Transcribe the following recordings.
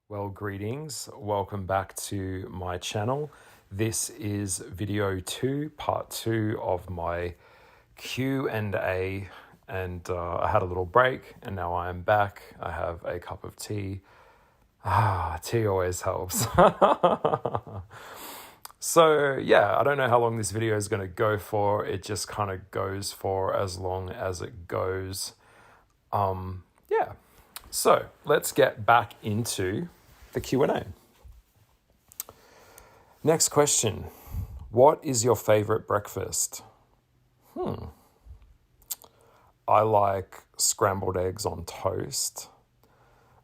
Well, greetings. Welcome back to my channel. This is video 2, part 2 of my Q&A, and I had a little break and now I am back. I have a cup of tea. Tea always helps. So yeah, I don't know how long this video is going to go for. It just kind of goes for as long as it goes. Yeah. So let's get back into the Q&A. Next question. What is your favorite breakfast? I like scrambled eggs on toast.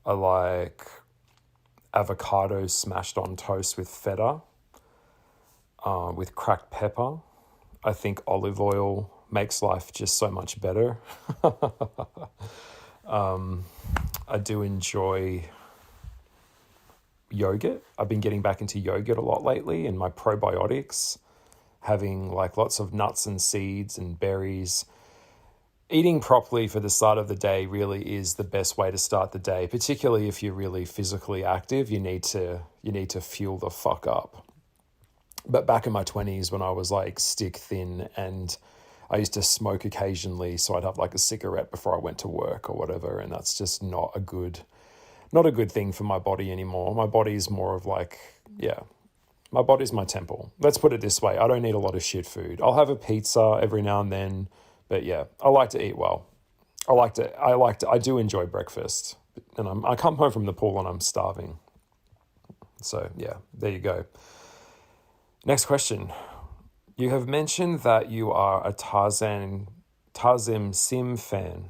I like avocado smashed on toast with feta, with cracked pepper. I think olive oil makes life just so much better. I do enjoy yogurt. I've been getting back into yogurt a lot lately, and my probiotics, having like lots of nuts and seeds and berries. Eating properly for the start of the day really is the best way to start the day, particularly if you're really physically active. You need to fuel the fuck up. But back in my 20s when I was like stick thin and I used to smoke occasionally, so I'd have like a cigarette before I went to work or whatever, and that's just not a good thing for my body anymore. My body's more of like, my body's my temple. Let's put it this way. I don't eat a lot of shit food. I'll have a pizza every now and then, but yeah, I like to eat well. I do enjoy breakfast, and I come home from the pool and I'm starving. So yeah, there you go. Next question. You have mentioned that you are a Tarsem Singh fan.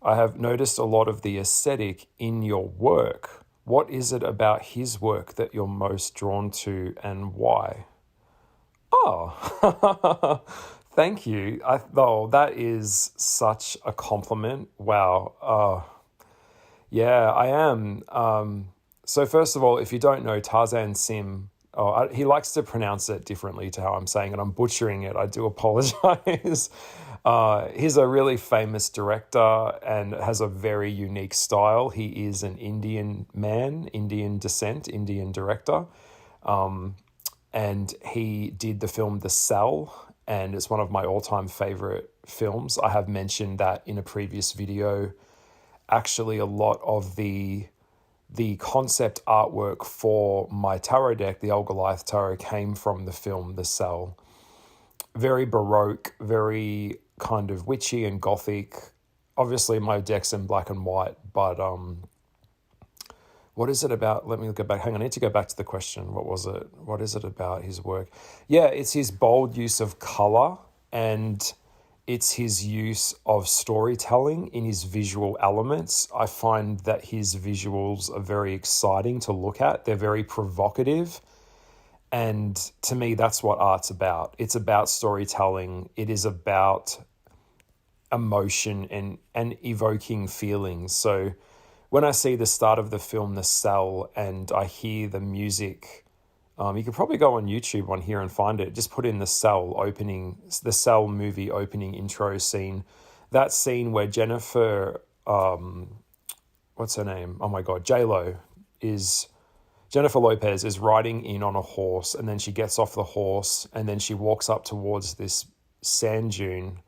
I have noticed a lot of the aesthetic in your work. What is it about his work that you're most drawn to, and why? Oh, thank you. That is such a compliment. Wow. Yeah, I am. So first of all, if you don't know, Tarsem Singh, he likes to pronounce it differently to how I'm saying it. I'm butchering it. I do apologize. He's a really famous director and has a very unique style. He is an Indian man, Indian descent, Indian director. And he did the film The Cell, and it's one of my all-time favorite films. I have mentioned that in a previous video. Actually, a lot of the concept artwork for my tarot deck, the Goliath Tarot, came from the film The Cell. Very Baroque, very kind of witchy and gothic. Obviously, my deck's in black and white, but what is it about? Let me go back. Hang on, I need to go back to the question. What was it? What is it about his work? Yeah, it's his bold use of color, and it's his use of storytelling in his visual elements. I find that his visuals are very exciting to look at. They're very provocative. And to me, that's what art's about. It's about storytelling. It is about emotion and evoking feelings. So when I see the start of the film, The Cell, and I hear the music, you could probably go on YouTube on here and find it. Just put in The Cell movie opening intro scene. That scene where Jennifer, what's her name? Oh my God, Jennifer Lopez is riding in on a horse, and then she gets off the horse and then she walks up towards this sand dune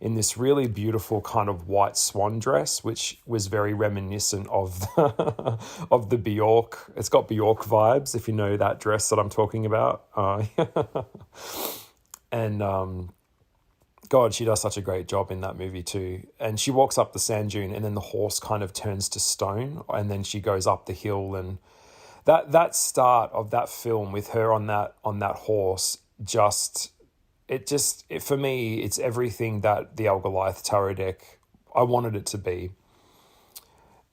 in this really beautiful kind of white swan dress, which was very reminiscent of of the Bjork. It's got Bjork vibes, if you know that dress that I'm talking about. And God, she does such a great job in that movie too. And she walks up the sand dune, and then the horse kind of turns to stone, and then she goes up the hill. And that start of that film with her on that horse, for me, it's everything that the Goliath tarot deck, I wanted it to be.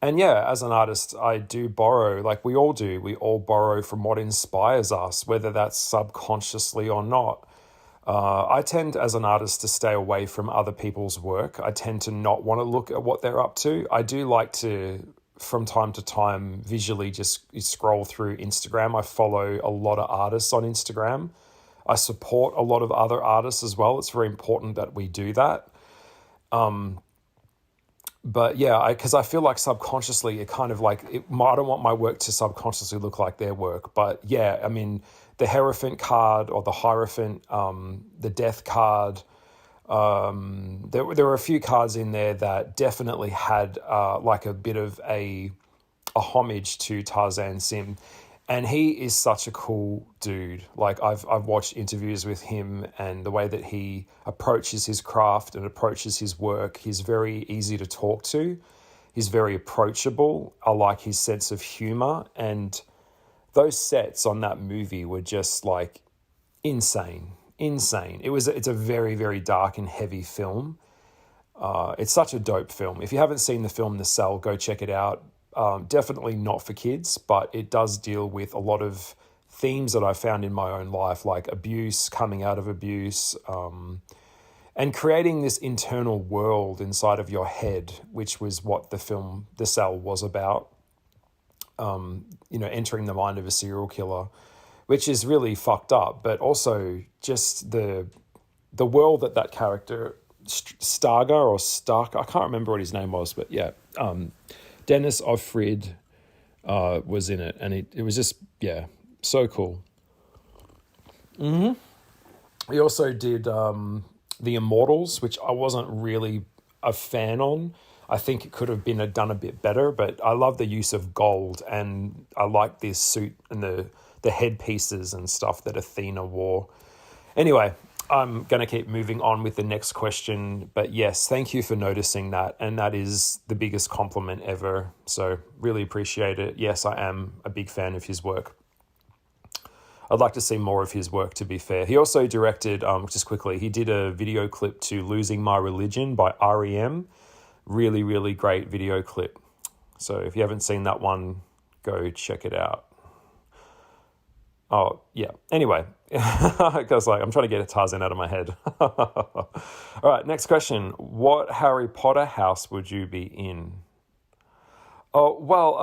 And yeah, as an artist, I do borrow, like we all do. We all borrow from what inspires us, whether that's subconsciously or not. I tend, as an artist, to stay away from other people's work. I tend to not want to look at what they're up to. I do like to, from time to time, visually just scroll through Instagram. I follow a lot of artists on Instagram. I support a lot of other artists as well. It's very important that we do that. But yeah, because I feel like subconsciously it kind of like, I don't want my work to subconsciously look like their work. But yeah, I mean, the Hierophant card or the Hierophant, the Death card, there were a few cards in there that definitely had like a bit of a homage to Tarsem Singh. And he is such a cool dude. Like I've watched interviews with him, and the way that he approaches his craft and approaches his work, he's very easy to talk to. He's very approachable. I like his sense of humor, and those sets on that movie were just like insane. It's a very, very dark and heavy film. It's such a dope film. If you haven't seen the film The Cell, go check it out. Definitely not for kids, but it does deal with a lot of themes that I found in my own life, like abuse, coming out of abuse, and creating this internal world inside of your head, which was what the film The Cell was about. Entering the mind of a serial killer, which is really fucked up, but also just the world that character, Starga or Stark, I can't remember what his name was, but yeah, Dennis Offred was in it, and it was just, yeah, so cool. He also did The Immortals, which I wasn't really a fan on. I think it could have been done a bit better, but I love the use of gold, and I like this suit and the headpieces and stuff that Athena wore. Anyway, I'm going to keep moving on with the next question. But yes, thank you for noticing that. And that is the biggest compliment ever. So really appreciate it. Yes, I am a big fan of his work. I'd like to see more of his work, to be fair. He also directed, just quickly, he did a video clip to Losing My Religion by REM. Really, really great video clip. So if you haven't seen that one, go check it out. Oh, yeah. Anyway, because I'm trying to get a Tarzan out of my head. All right, next question. What Harry Potter house would you be in? Oh, well,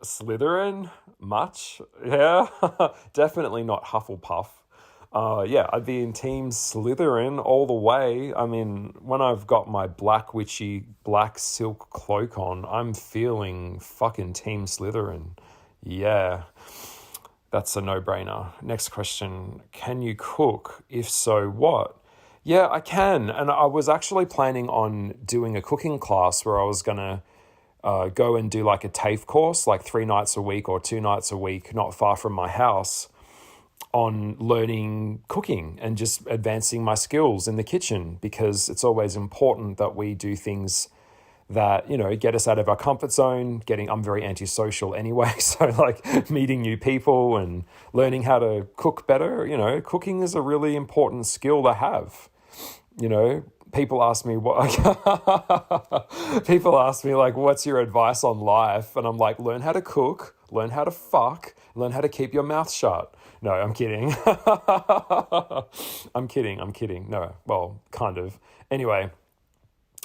Slytherin, much. Yeah, definitely not Hufflepuff. Yeah, I'd be in Team Slytherin all the way. I mean, when I've got my black witchy black silk cloak on, I'm feeling fucking Team Slytherin. Yeah, that's a no-brainer. Next question. Can you cook? If so, what? Yeah, I can. And I was actually planning on doing a cooking class where I was going to go and do like a TAFE course, like 3 nights a week or 2 nights a week, not far from my house, on learning cooking and just advancing my skills in the kitchen, because it's always important that we do things that, get us out of our comfort zone. I'm very antisocial anyway, so like meeting new people and learning how to cook better, cooking is a really important skill to have. People ask me like, what's your advice on life? And I'm like, learn how to cook, learn how to fuck, learn how to keep your mouth shut. No, I'm kidding. I'm kidding. No, well, kind of. Anyway,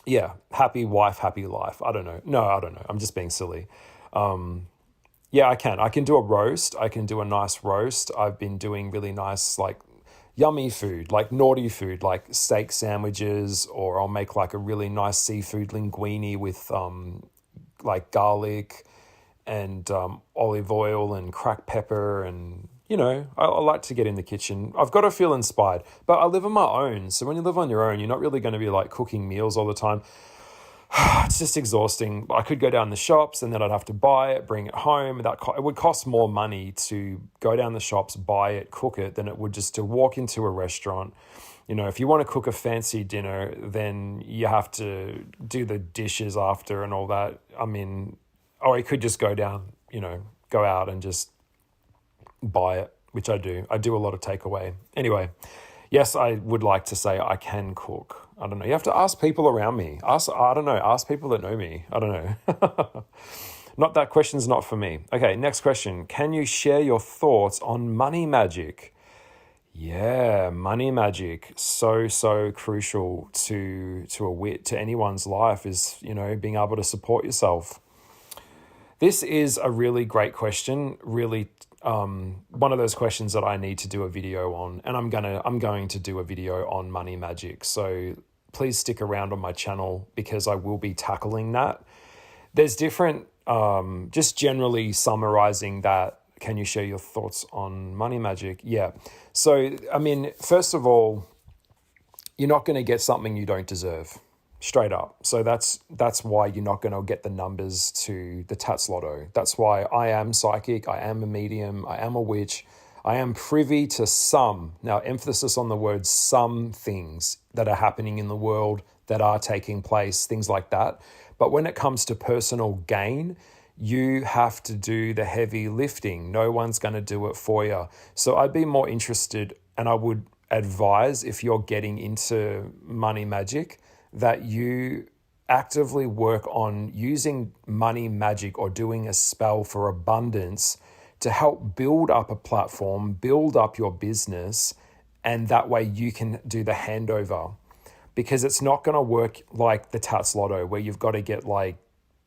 yeah, happy wife, happy life. I don't know. No, I don't know. I'm just being silly. Yeah, I can do a roast. I can do a nice roast. I've been doing really nice, like, yummy food, like naughty food, like steak sandwiches, or I'll make like a really nice seafood linguine with like garlic and olive oil and cracked pepper, and I like to get in the kitchen. I've got to feel inspired, but I live on my own. So when you live on your own, you're not really going to be like cooking meals all the time. It's just exhausting. I could go down the shops and then I'd have to buy it, bring it home. It would cost more money to go down the shops, buy it, cook it, than it would just to walk into a restaurant. If you want to cook a fancy dinner, then you have to do the dishes after and all that. I mean, or you could just go down, go out and just buy it, which I do. I do a lot of takeaway. Anyway, yes, I would like to say I can cook. I don't know. You have to ask people around me. Ask people that know me. I don't know. That question's not for me. Okay, next question. Can you share your thoughts on money magic? Yeah, money magic. So crucial to anyone's life is, being able to support yourself. This is a really great question, really one of those questions that I need to do a video on, and I'm going to do a video on money magic. So please stick around on my channel because I will be tackling that. There's different, just generally summarizing that. Can you share your thoughts on money magic? Yeah. So, I mean, first of all, you're not going to get something you don't deserve, straight up. So that's why you're not going to get the numbers to the Tats Lotto. That's why I am psychic, I am a medium, I am a witch, I am privy to some, now emphasis on the word some, things that are happening in the world, that are taking place, things like that. But when it comes to personal gain, you have to do the heavy lifting. No one's going to do it for you. So I'd be more interested, and I would advise, if you're getting into money magic, that you actively work on using money magic or doing a spell for abundance to help build up a platform, build up your business, and that way you can do the handover. Because it's not going to work like the Tats Lotto, where you've got to get like,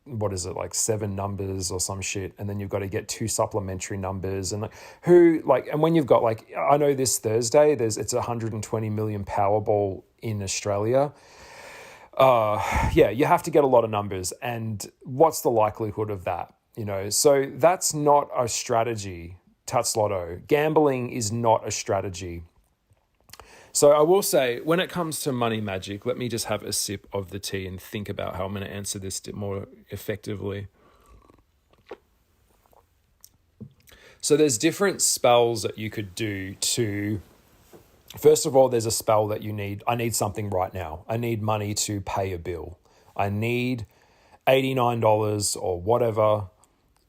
what is it, like 7 numbers or some shit, and then you've got to get 2 supplementary numbers, and and when you've got like, I know this Thursday it's 120 million Powerball in Australia. You have to get a lot of numbers, and what's the likelihood of that? So that's not a strategy. Tats Lotto, gambling is not a strategy. So I will say, when it comes to money magic, let me just have a sip of the tea and think about how I'm going to answer this more effectively. So there's different spells that you could do to, first of all, there's a spell that you need. I need something right now. I need money to pay a bill. I need $89 or whatever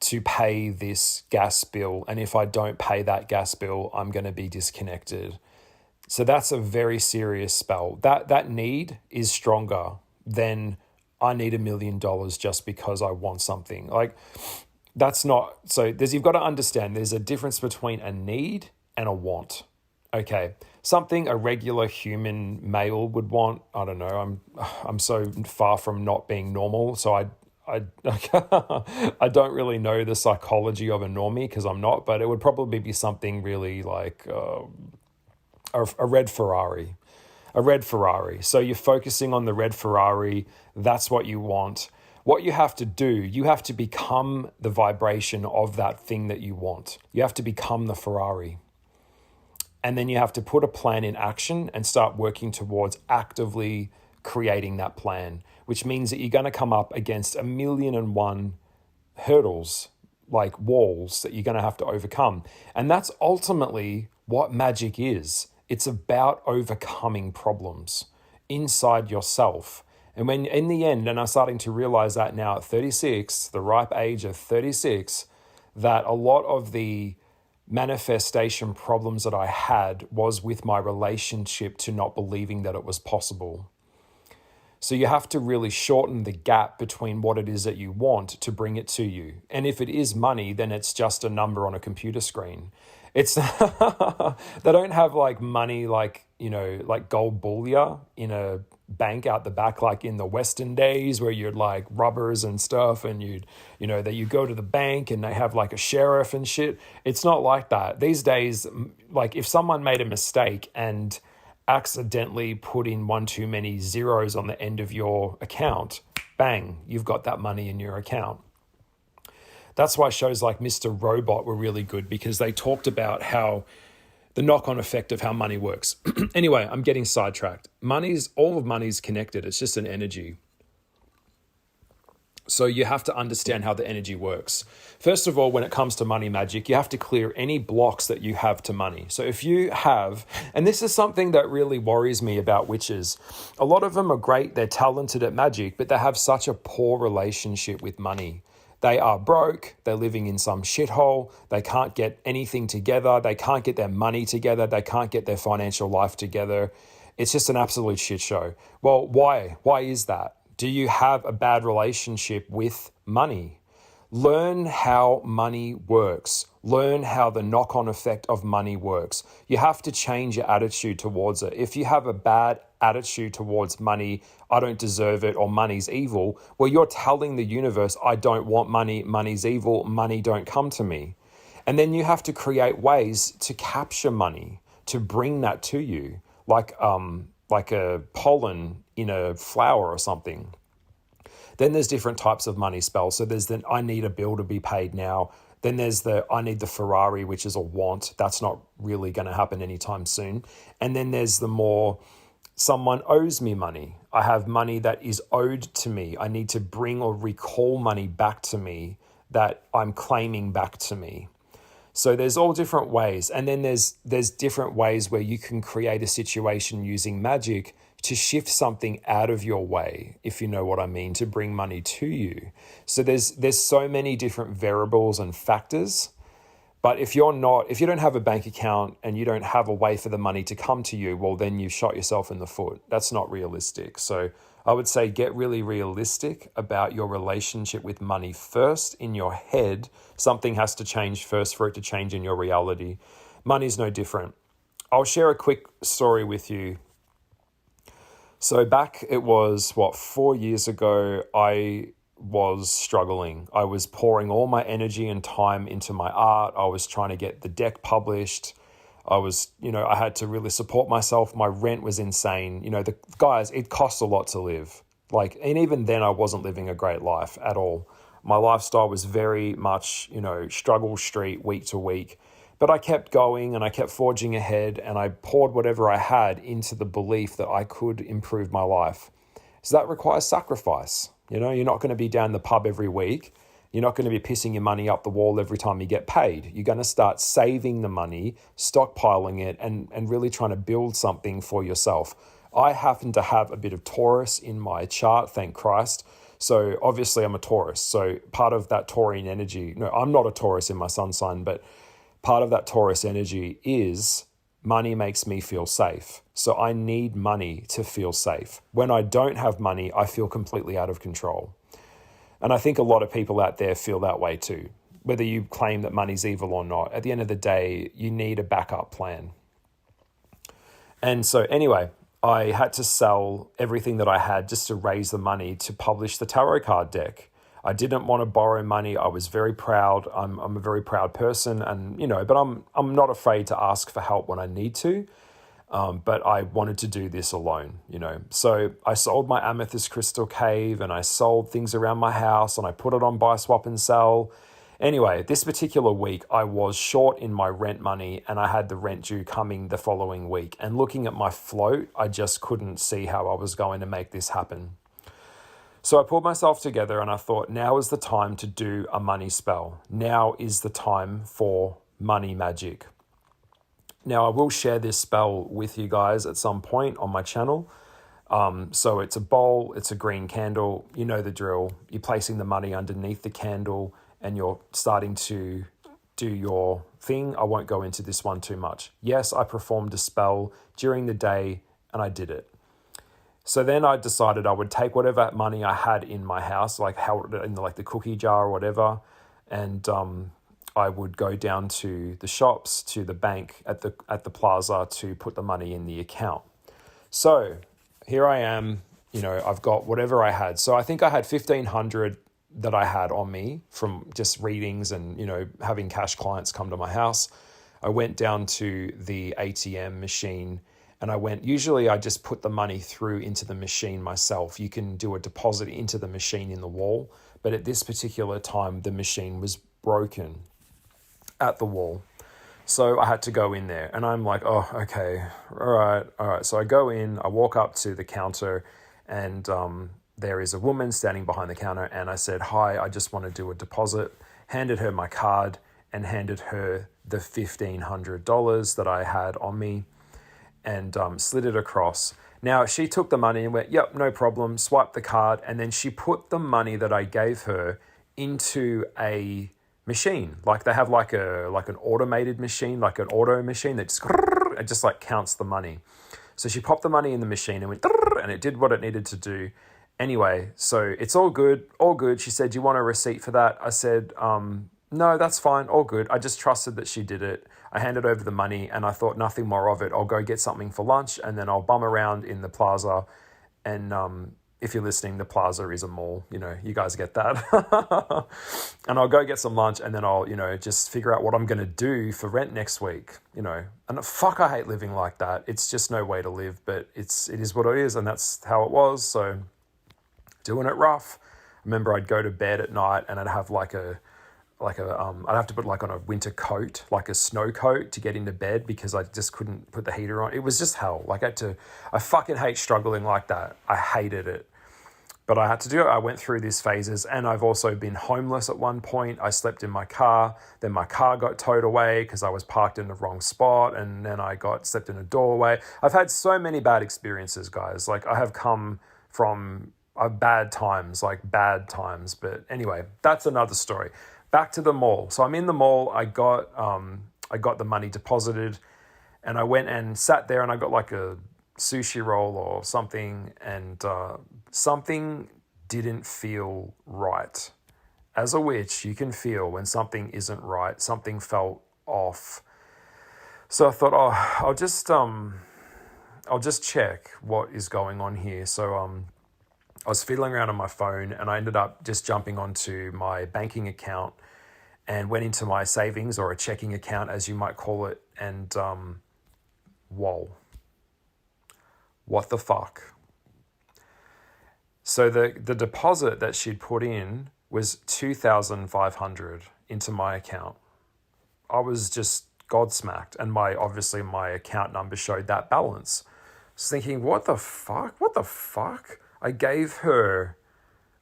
to pay this gas bill. And if I don't pay that gas bill, I'm going to be disconnected. So that's a very serious spell. That need is stronger than I need $1 million just because I want something. Like, that's not, so you've got to understand there's a difference between a need and a want. Okay, something a regular human male would want. I don't know. I'm so far from not being normal, so I I don't really know the psychology of a normie because I'm not. But it would probably be something really like a red Ferrari. A red Ferrari. So you're focusing on the red Ferrari. That's what you want. What you have to do, you have to become the vibration of that thing that you want. You have to become the Ferrari. And then you have to put a plan in action and start working towards actively creating that plan, which means that you're going to come up against 1,000,001 hurdles, like walls that you're going to have to overcome. And that's ultimately what magic is. It's about overcoming problems inside yourself. And when in the end, and I'm starting to realize that now at 36, the ripe age of 36, that a lot of the manifestation problems that I had was with my relationship to not believing that it was possible. So you have to really shorten the gap between what it is that you want to bring it to you. And if it is money, then it's just a number on a computer screen. It's they don't have like money like, like gold bullion in a bank out the back like in the Western days where you'd like rubbers and stuff and that you go to the bank and they have like a sheriff and shit. It's not like that. These days, like if someone made a mistake and accidentally put in one too many zeros on the end of your account, bang, you've got that money in your account. That's why shows like Mr. Robot were really good, because they talked about how the knock-on effect of how money works. Anyway, I'm getting sidetracked. All of money's connected. It's just an energy. So you have to understand how the energy works. First of all, when it comes to money magic, you have to clear any blocks that you have to money. So if you have, and this is something that really worries me about witches, a lot of them are great, they're talented at magic, but they have such a poor relationship with money. They are broke, they're living in some shithole, they can't get anything together, they can't get their money together, they can't get their financial life together. It's just an absolute shit show. Well, why? Why is that? Do you have a bad relationship with money? Learn how money works. Learn how the knock-on effect of money works. You have to change your attitude towards it. If you have a bad attitude towards money, I don't deserve it, or money's evil, well, you're telling the universe, I don't want money, money's evil, money don't come to me. And then you have to create ways to capture money, to bring that to you, like a pollen in a flower or something. Then there's different types of money spells. So there's the I need a bill to be paid now. Then there's the I need the Ferrari, which is a want. That's not really going to happen anytime soon. And then there's the more someone owes me money. I have money that is owed to me. I need to bring or recall money back to me that I'm claiming back to me. So there's all different ways. And then there's different ways where you can create a situation using magic to shift something out of your way, if you know what I mean, to bring money to you. So there's so many different variables and factors. But if you don't have a bank account and you don't have a way for the money to come to you, well, then you've shot yourself in the foot. That's not realistic. So I would say get really realistic about your relationship with money first in your head. Something has to change first for it to change in your reality. Money's no different. I'll share a quick story with you. So back, it was 4 years ago, I was struggling. I was pouring all my energy and time into my art. I was trying to get the deck published. I had to really support myself. My rent was insane. The guys, it costs a lot to live. And even then I wasn't living a great life at all. My lifestyle was very much, struggle street week to week. But I kept going and I kept forging ahead and I poured whatever I had into the belief that I could improve my life. So that requires sacrifice. You're not going to be down the pub every week. You're not going to be pissing your money up the wall every time you get paid. You're going to start saving the money, stockpiling it, and really trying to build something for yourself. I happen to have a bit of Taurus in my chart, thank Christ. So obviously I'm a Taurus. So part of that Taurian energy, no, I'm not a Taurus in my sun sign, but part of that Taurus energy is money makes me feel safe. So I need money to feel safe. When I don't have money, I feel completely out of control. And I think a lot of people out there feel that way too. Whether you claim that money's evil or not, at the end of the day, you need a backup plan. And so anyway, I had to sell everything that I had just to raise the money to publish the tarot card deck. I didn't want to borrow money. I was very proud. I'm a very proud person, and but I'm not afraid to ask for help when I need to. But I wanted to do this alone, So I sold my amethyst crystal cave and I sold things around my house and I put it on buy, swap and sell. Anyway, this particular week I was short in my rent money and I had the rent due coming the following week. And looking at my float, I just couldn't see how I was going to make this happen. So I pulled myself together and I thought, now is the time to do a money spell. Now is the time for money magic. Now, I will share this spell with you guys at some point on my channel. So it's a bowl, it's a green candle. You know the drill. You're placing the money underneath the candle and you're starting to do your thing. I won't go into this one too much. Yes, I performed a spell during the day and I did it. So then I decided I would take whatever money I had in my house, held it in the cookie jar or whatever, and I would go down to the shops, to the bank at the plaza to put the money in the account. So here I am, I've got whatever I had. So I think I had $1,500 that I had on me from just readings and, having cash clients come to my house. I went down to the ATM machine and usually I just put the money through into the machine myself. You can do a deposit into the machine in the wall, but at this particular time, the machine was broken at the wall. So I had to go in there and I'm like, oh, okay, all right. So I go in, I walk up to the counter and there is a woman standing behind the counter and I said, hi, I just want to do a deposit, handed her my card and handed her the $1,500 that I had on me and slid it across. Now she took the money and went, yep, no problem, swiped the card, and then she put the money that I gave her into a machine. They have an automated machine, like an auto machine that just counts the money. So she popped the money in the machine and went, and it did what it needed to do. Anyway, so it's all good. She said, do you want a receipt for that? I said, no, that's fine, all good. I just trusted that she did it. I handed over the money and I thought nothing more of it. I'll go get something for lunch and then I'll bum around in the plaza and if you're listening, the plaza is a mall, you guys get that. And I'll go get some lunch, and then I'll, just figure out what I'm going to do for rent next week, and fuck, I hate living like that. It's just no way to live, but it is what it is. And that's how it was. So doing it rough. I remember I'd go to bed at night and I'd have I'd have to put on a winter coat, like a snow coat, to get into bed because I just couldn't put the heater on. It was just hell. I fucking hate struggling like that. I hated it. But I had to do it. I went through these phases, and I've also been homeless at one point. I slept in my car. Then my car got towed away because I was parked in the wrong spot, and then I slept in a doorway. I've had so many bad experiences, guys. I have come from bad times. But anyway, that's another story. Back to the mall. So I'm in the mall. I got the money deposited, and I went and sat there, and I got a sushi roll or something, and something didn't feel right. As a witch, you can feel when something isn't right. Something felt off. So I thought, I'll just check what is going on here. So I was fiddling around on my phone, and I ended up just jumping onto my banking account and went into my savings, or a checking account, as you might call it. And whoa, what the fuck? So the deposit that she'd put in was $2,500 into my account. I was just gobsmacked, and obviously my account number showed that balance. I was thinking, what the fuck? I gave her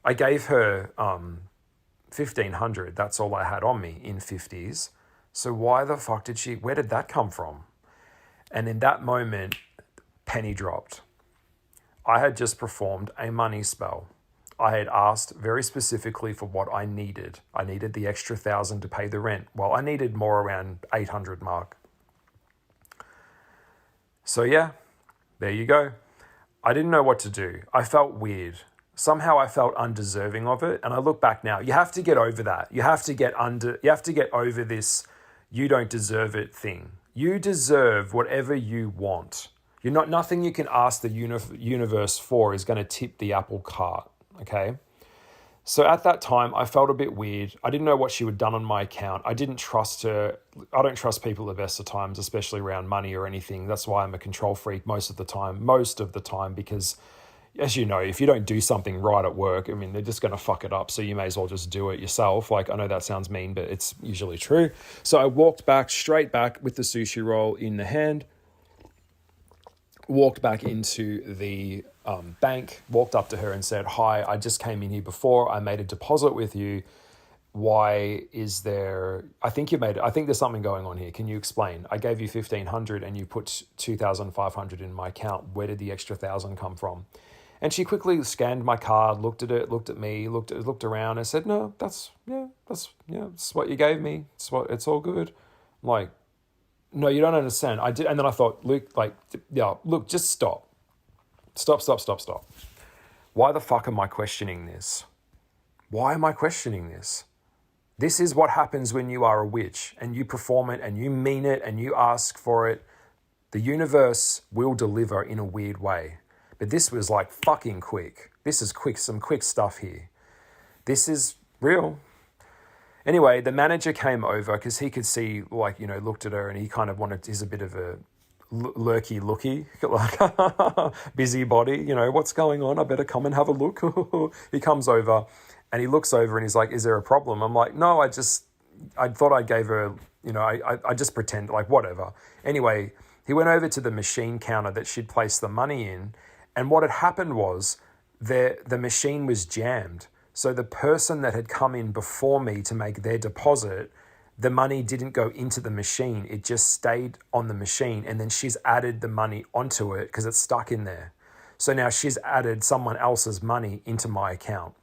$1,500. That's all I had on me in 50s. So why the fuck where did that come from? And in that moment, penny dropped. I had just performed a money spell. I had asked very specifically for what I needed. I needed the extra 1,000 to pay the rent. Well, I needed more around 800 mark. So yeah, there you go. I didn't know what to do. I felt weird. Somehow I felt undeserving of it. And I look back now, you have to get over that. You have to get over this you don't deserve it thing. You deserve whatever you want. Nothing you can ask the universe for is going to tip the apple cart, okay? So at that time, I felt a bit weird. I didn't know what she had done on my account. I didn't trust her. I don't trust people the best of times, especially around money or anything. That's why I'm a control freak most of the time, because as you know, if you don't do something right at work, they're just going to fuck it up. So you may as well just do it yourself. I know that sounds mean, but it's usually true. So I walked straight back with the sushi roll in the hand, walked back into the bank, walked up to her and said, "Hi, I just came in here before. I made a deposit with you. Why is there, I think there's something going on here. Can you explain? I gave you 1,500 and you put 2,500 in my account. Where did the extra 1,000 come from?" And she quickly scanned my card, looked at it, looked at me, looked around and said, "No, that's what you gave me. It's all good." I'm like, "No, you don't understand." I did. And then I thought, Luke, look, just stop. Stop. Why the fuck am I questioning this? Why am I questioning this? This is what happens when you are a witch and you perform it and you mean it and you ask for it. The universe will deliver in a weird way. But this was fucking quick. This is quick, some quick stuff here. This is real. Anyway, the manager came over because he could see, looked at her and he kind of he's a bit of a lurky looky, busy body, what's going on? I better come and have a look. He comes over and he looks over and he's like, "Is there a problem?" I'm like, "No, I thought I gave her, I just pretend, whatever." Anyway, he went over to the machine counter that she'd placed the money in. And what had happened was the machine was jammed. So the person that had come in before me to make their deposit, the money didn't go into the machine. It just stayed on the machine. And then she's added the money onto it because it's stuck in there. So now she's added someone else's money into my account.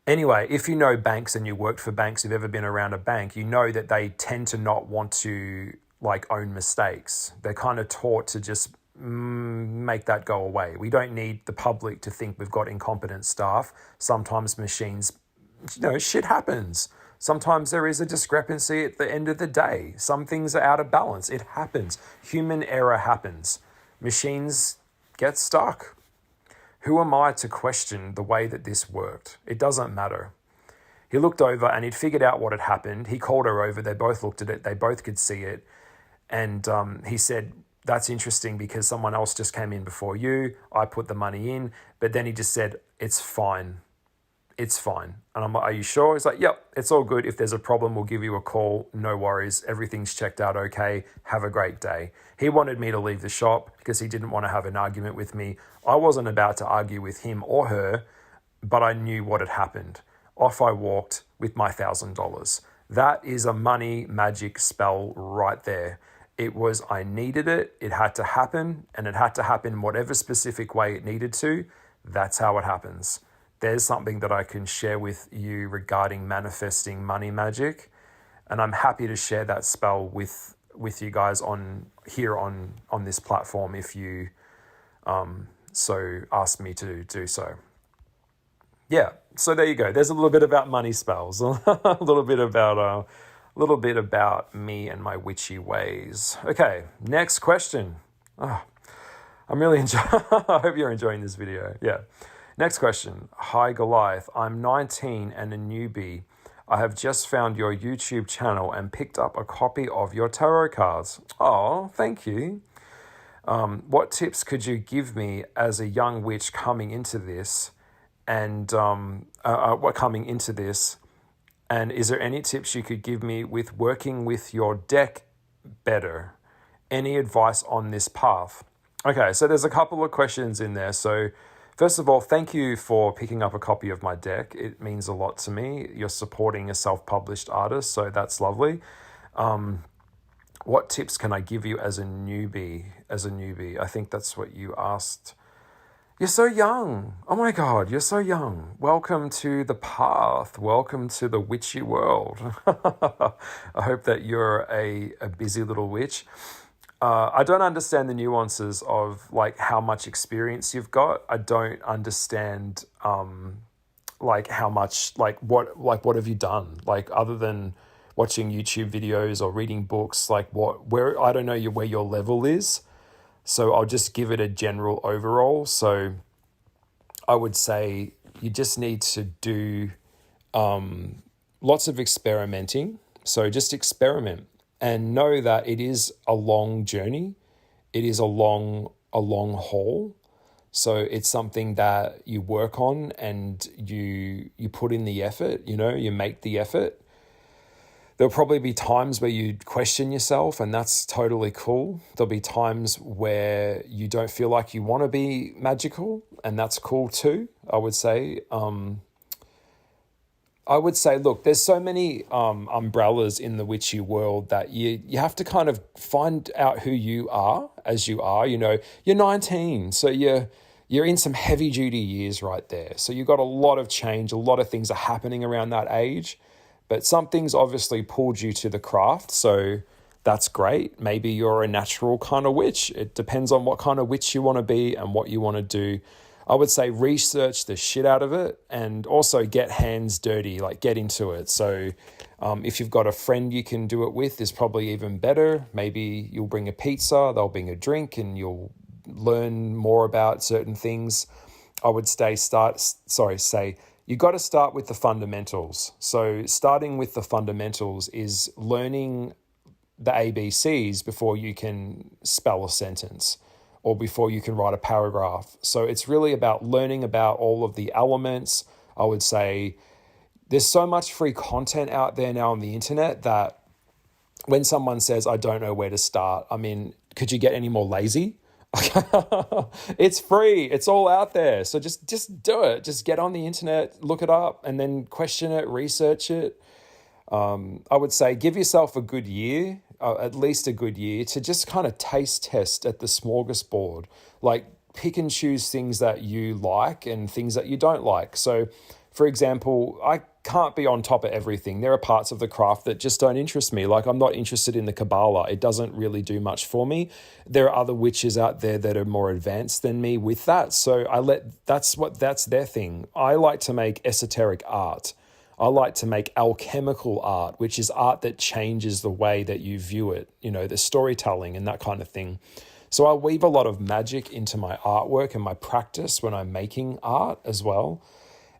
Anyway, if you know banks and you worked for banks, you've ever been around a bank, you know that they tend to not want to own mistakes. They're kind of taught to just make that go away. We don't need the public to think we've got incompetent staff. Sometimes machines, shit happens. Sometimes there is a discrepancy at the end of the day. Some things are out of balance. It happens. Human error happens. Machines get stuck. Who am I to question the way that this worked? It doesn't matter. He looked over and he'd figured out what had happened. He called her over. They both looked at it. They both could see it. And he said, that's interesting because someone else just came in before you. I put the money in. But then he just said, it's fine. It's fine. And I'm like, are you sure? He's like, yep, it's all good. If there's a problem, we'll give you a call. No worries. Everything's checked out okay. Have a great day. He wanted me to leave the shop because he didn't want to have an argument with me. I wasn't about to argue with him or her, but I knew what had happened. Off I walked with my $1,000. That is a money magic spell right there. It was, I needed it. It had to happen, and it had to happen in whatever specific way it needed to. That's how it happens. There's something that I can share with you regarding manifesting money magic, and I'm happy to share that spell with you guys on this platform if you so ask me to do so. Yeah, so there you go. There's a little bit about money spells, a little bit about me and my witchy ways. Okay, next question. Oh, I'm really enjoying. I hope you're enjoying this video. Yeah. Next question. Hi Goliath, I'm 19 and a newbie. I have just found your YouTube channel and picked up a copy of your tarot cards. Oh, thank you. What tips could you give me as a young witch coming into this? And And is there any tips you could give me with working with your deck better? Any advice on this path? Okay, so there's a couple of questions in there. So first of all, thank you for picking up a copy of my deck. It means a lot to me. You're supporting a self-published artist, so that's lovely. What tips can I give you as a newbie? I think that's what you asked. You're so young. Oh my God, you're so young. Welcome to the path. Welcome to the witchy world. I hope that you're a busy little witch. I don't understand the nuances of like how much experience you've got. I don't understand like how much, what have you done? Like other than watching YouTube videos or reading books, I don't know where your level is. So I'll just give it a general overall. So I would say you just need to do lots of experimenting. So just experiment and know that it is a long journey. It is a long haul. So it's something that you work on and you put in the effort, you make the effort. There'll probably be times where you question yourself, and that's totally cool. There'll be times where you don't feel like you want to be magical, and that's cool too, I would say. Look, there's so many umbrellas in the witchy world that you have to kind of find out who you are as you are. You're 19, so you're in some heavy duty years right there. So you've got a lot of change, a lot of things are happening around that age. But something's obviously pulled you to the craft, so that's great. Maybe you're a natural kind of witch. It depends on what kind of witch you want to be and what you want to do. I would say research the shit out of it and also get hands dirty, get into it. So if you've got a friend you can do it with, is probably even better. Maybe you'll bring a pizza, they'll bring a drink, and you'll learn more about certain things. I would say you got to start with the fundamentals. So starting with the fundamentals is learning the ABCs before you can spell a sentence or before you can write a paragraph. So it's really about learning about all of the elements. I would say there's so much free content out there now on the internet that when someone says, I don't know where to start, could you get any more lazy? It's free. It's all out there. So just do it. Just get on the internet, look it up, and then question it, research it. I would say give yourself a good year, at least a good year, to just kind of taste test at the smorgasbord. Pick and choose things that you like and things that you don't like. So, for example, I can't be on top of everything. There are parts of the craft that just don't interest me. I'm not interested in the Kabbalah. It doesn't really do much for me. There are other witches out there that are more advanced than me with that. So that's their thing. I like to make esoteric art. I like to make alchemical art, which is art that changes the way that you view it, the storytelling and that kind of thing. So I weave a lot of magic into my artwork and my practice when I'm making art as well.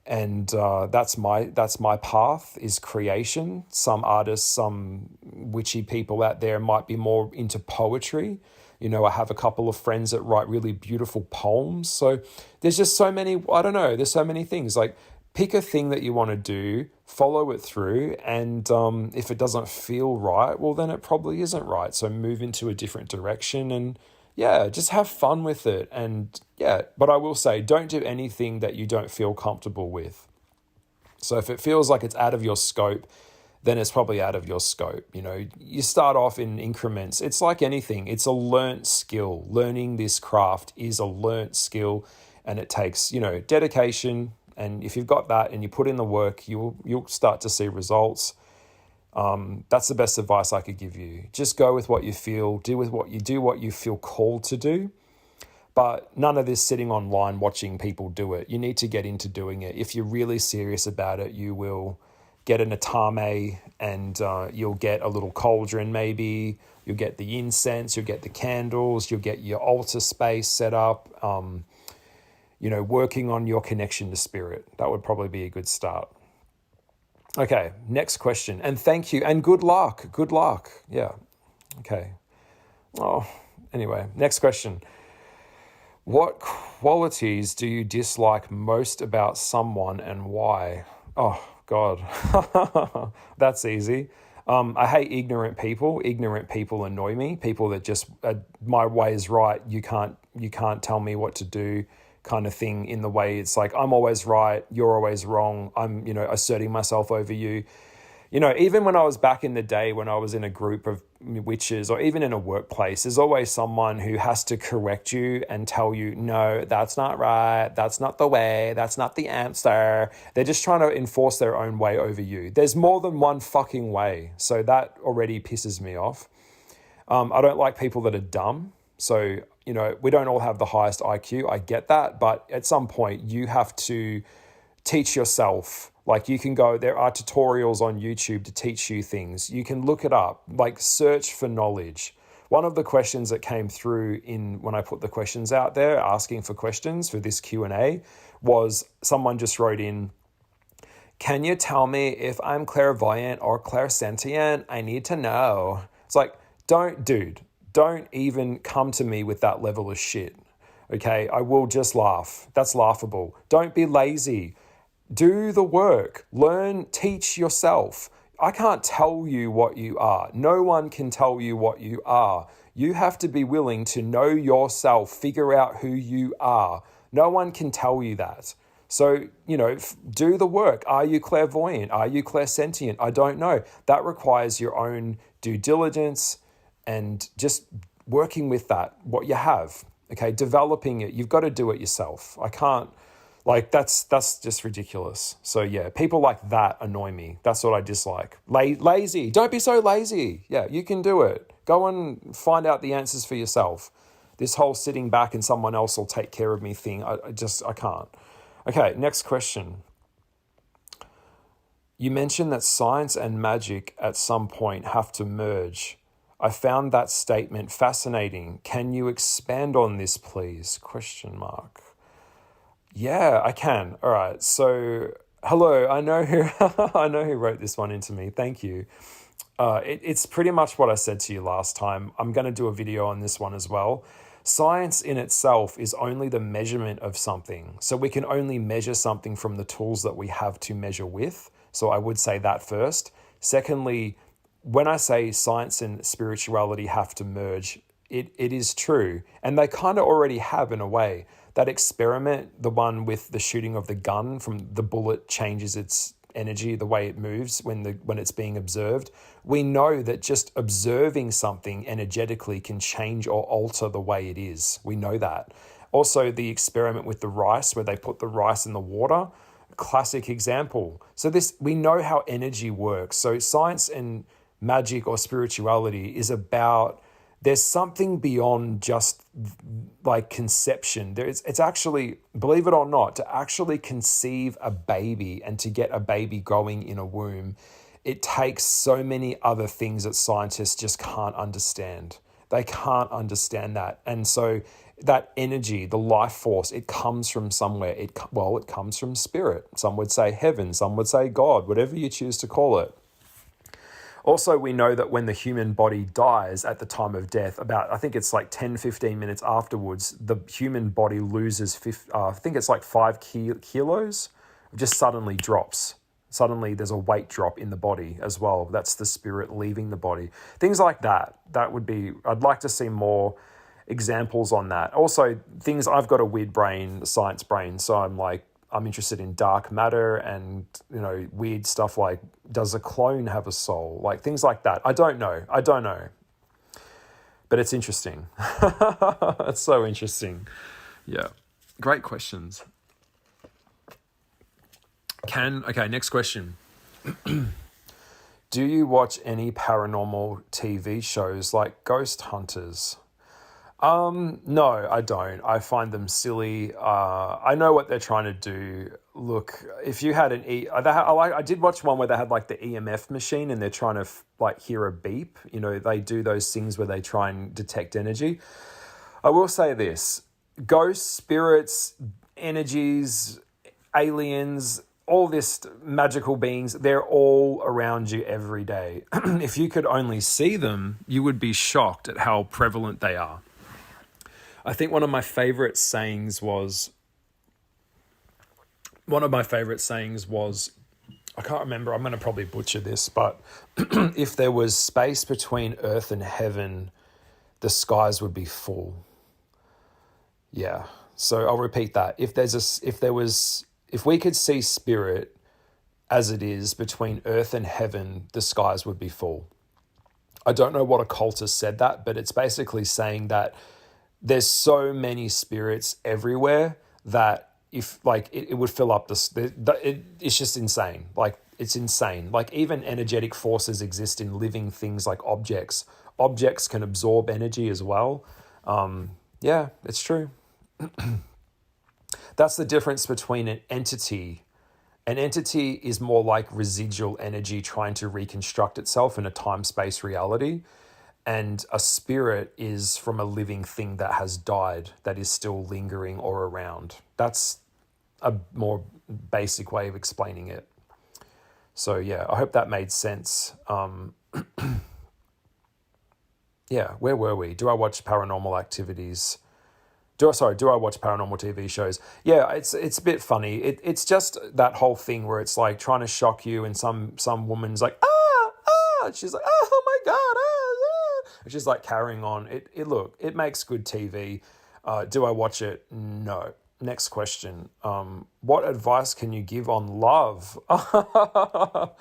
And that's my path, is creation. Some artists, some witchy people out there might be more into poetry. You know, I have a couple of friends that write really beautiful poems. So there's just so many, I don't know, there's so many things. Like, pick a thing that you want to do, follow it through, and if it doesn't feel right, well, then it probably isn't right. So move into a different direction and, yeah, just have fun with it. And yeah, but I will say, don't do anything that you don't feel comfortable with. So if it feels like it's out of your scope, then it's probably out of your scope. You know, you start off in increments. It's like anything. It's a learnt skill. Learning this craft is a learnt skill, and it takes, you know, dedication. And if you've got that and you put in the work, you'll start to see results. That's the best advice I could give you. Just go with what you feel, do what you feel called to do. But none of this sitting online watching people do it. You need to get into doing it. If you're really serious about it, you will get an atame, and you'll get a little cauldron maybe. You'll get the incense, you'll get the candles, you'll get your altar space set up. You know, working on your connection to spirit. That would probably be a good start. Okay, next question. And thank you, and good luck. Good luck. Yeah. Okay. Oh, anyway, next question. What qualities do you dislike most about someone, and why? Oh, God. That's easy. I hate ignorant people. Ignorant people annoy me. People that just, my way is right. You can't tell me what to do, kind of thing, in the way it's like, I'm always right, you're always wrong. I'm, you know, asserting myself over you. You know, even when I was back in the day, when I was in a group of witches, or even in a workplace, there's always someone who has to correct you and tell you, no, that's not right. That's not the way. That's not the answer. They're just trying to enforce their own way over you. There's more than one fucking way. So that already pisses me off. I don't like people that are dumb. So, you know, we don't all have the highest IQ. I get that. But at some point, you have to teach yourself. Like, you can go, there are tutorials on YouTube to teach you things. You can look it up, like search for knowledge. One of the questions that came through when I put the questions out there, asking for questions for this Q&A, was someone just wrote in, can you tell me if I'm clairvoyant or clairsentient? I need to know. It's like, don't even come to me with that level of shit. Okay, I will just laugh. That's laughable. Don't be lazy. Do the work. Learn, teach yourself. I can't tell you what you are. No one can tell you what you are. You have to be willing to know yourself, figure out who you are. No one can tell you that. So, you know, do the work. Are you clairvoyant? Are you clairsentient? I don't know. That requires your own due diligence and just working with that, what you have. Okay, developing it. You've got to do it yourself. I can't, like, that's just ridiculous. So yeah, people like that annoy me. That's what I dislike. Lazy. Don't be so lazy. Yeah, you can do it. Go and find out the answers for yourself. This whole sitting back and someone else will take care of me thing, I can't. Okay, next question. You mentioned that science and magic at some point have to merge. I found that statement fascinating. Can you expand on this, please? ? Yeah, I can. All right. So, hello. I know who wrote this one into me. Thank you. It's pretty much what I said to you last time. I'm going to do a video on this one as well. Science in itself is only the measurement of something. So we can only measure something from the tools that we have to measure with. So I would say that first. Secondly, when I say science and spirituality have to merge, it is true. And they kind of already have in a way. That experiment, the one with the shooting of the gun, from the bullet changes its energy, the way it moves when it's being observed. We know that just observing something energetically can change or alter the way it is. We know that. Also, the experiment with the rice, where they put the rice in the water, classic example. So we know how energy works. So science and magic or spirituality is about, there's something beyond just like conception. It's actually, believe it or not, to actually conceive a baby and to get a baby growing in a womb, it takes so many other things that scientists just can't understand. They can't understand that. And so that energy, the life force, it comes from somewhere. It comes from spirit. Some would say heaven, some would say God, whatever you choose to call it. Also, we know that when the human body dies at the time of death, I think it's like 10, 15 minutes afterwards, the human body loses, I think it's like 5 kilos, just suddenly drops. Suddenly there's a weight drop in the body as well. That's the spirit leaving the body. Things like that. I'd like to see more examples on that. Also, I've got a weird brain, science brain, so I'm interested in dark matter and, weird stuff like, does a clone have a soul? Like things like that. I don't know. But it's interesting. It's so interesting. Yeah. Great questions. Okay, next question. Do you watch any paranormal TV shows like Ghost Hunters? No, I don't. I find them silly. I know what they're trying to do. Look, if you had I did watch one where they had like the EMF machine and they're trying to hear a beep. They do those things where they try and detect energy. I will say this: ghosts, spirits, energies, aliens, all this magical beings, they're all around you every day. If you could only see them, you would be shocked at how prevalent they are. I think one of my favorite sayings was, I can't remember, I'm going to probably butcher this, but if there was space between earth and heaven, the skies would be full. Yeah. So I'll repeat that. If we could see spirit as it is between earth and heaven, the skies would be full. I don't know what occultist said that, but it's basically saying that there's so many spirits everywhere that it would fill up it's just insane. It's insane. Even energetic forces exist in living things like objects. Objects can absorb energy as well. Yeah, it's true. That's the difference between an entity. An entity is more like residual energy trying to reconstruct itself in a time-space reality. And a spirit is from a living thing that has died, that is still lingering or around. That's a more basic way of explaining it. So yeah, I hope that made sense. Yeah, where were we? Do I watch paranormal activities? Do I watch paranormal TV shows? Yeah, it's a bit funny. It's just that whole thing where it's like trying to shock you, and some woman's like, and she's like, oh my God, and she's like carrying on. It makes good TV. Do I watch it? No. Next question. What advice can you give on love? Oh,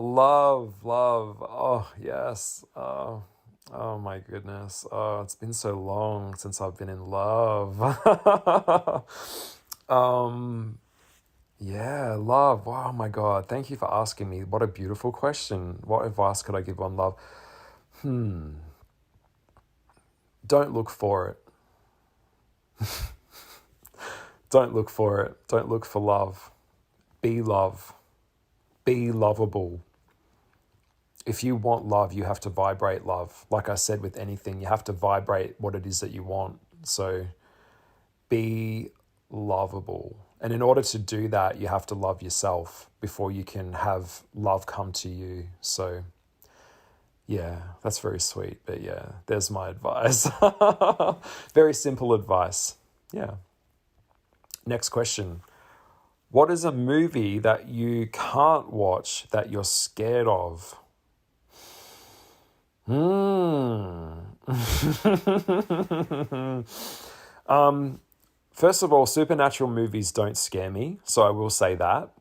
love. Oh, yes. Oh my goodness. Oh, it's been so long since I've been in love. Yeah, love. Wow, oh my God. Thank you for asking me. What a beautiful question. What advice could I give on love? Don't look for it. Don't look for it. Don't look for love. Be love. Be lovable. If you want love, you have to vibrate love. Like I said with anything, you have to vibrate what it is that you want. So be lovable. And in order to do that, you have to love yourself before you can have love come to you. So yeah, that's very sweet. But yeah, there's my advice. Very simple advice. Yeah. Next question. What is a movie that you can't watch that you're scared of? First of all, supernatural movies don't scare me, so I will say that.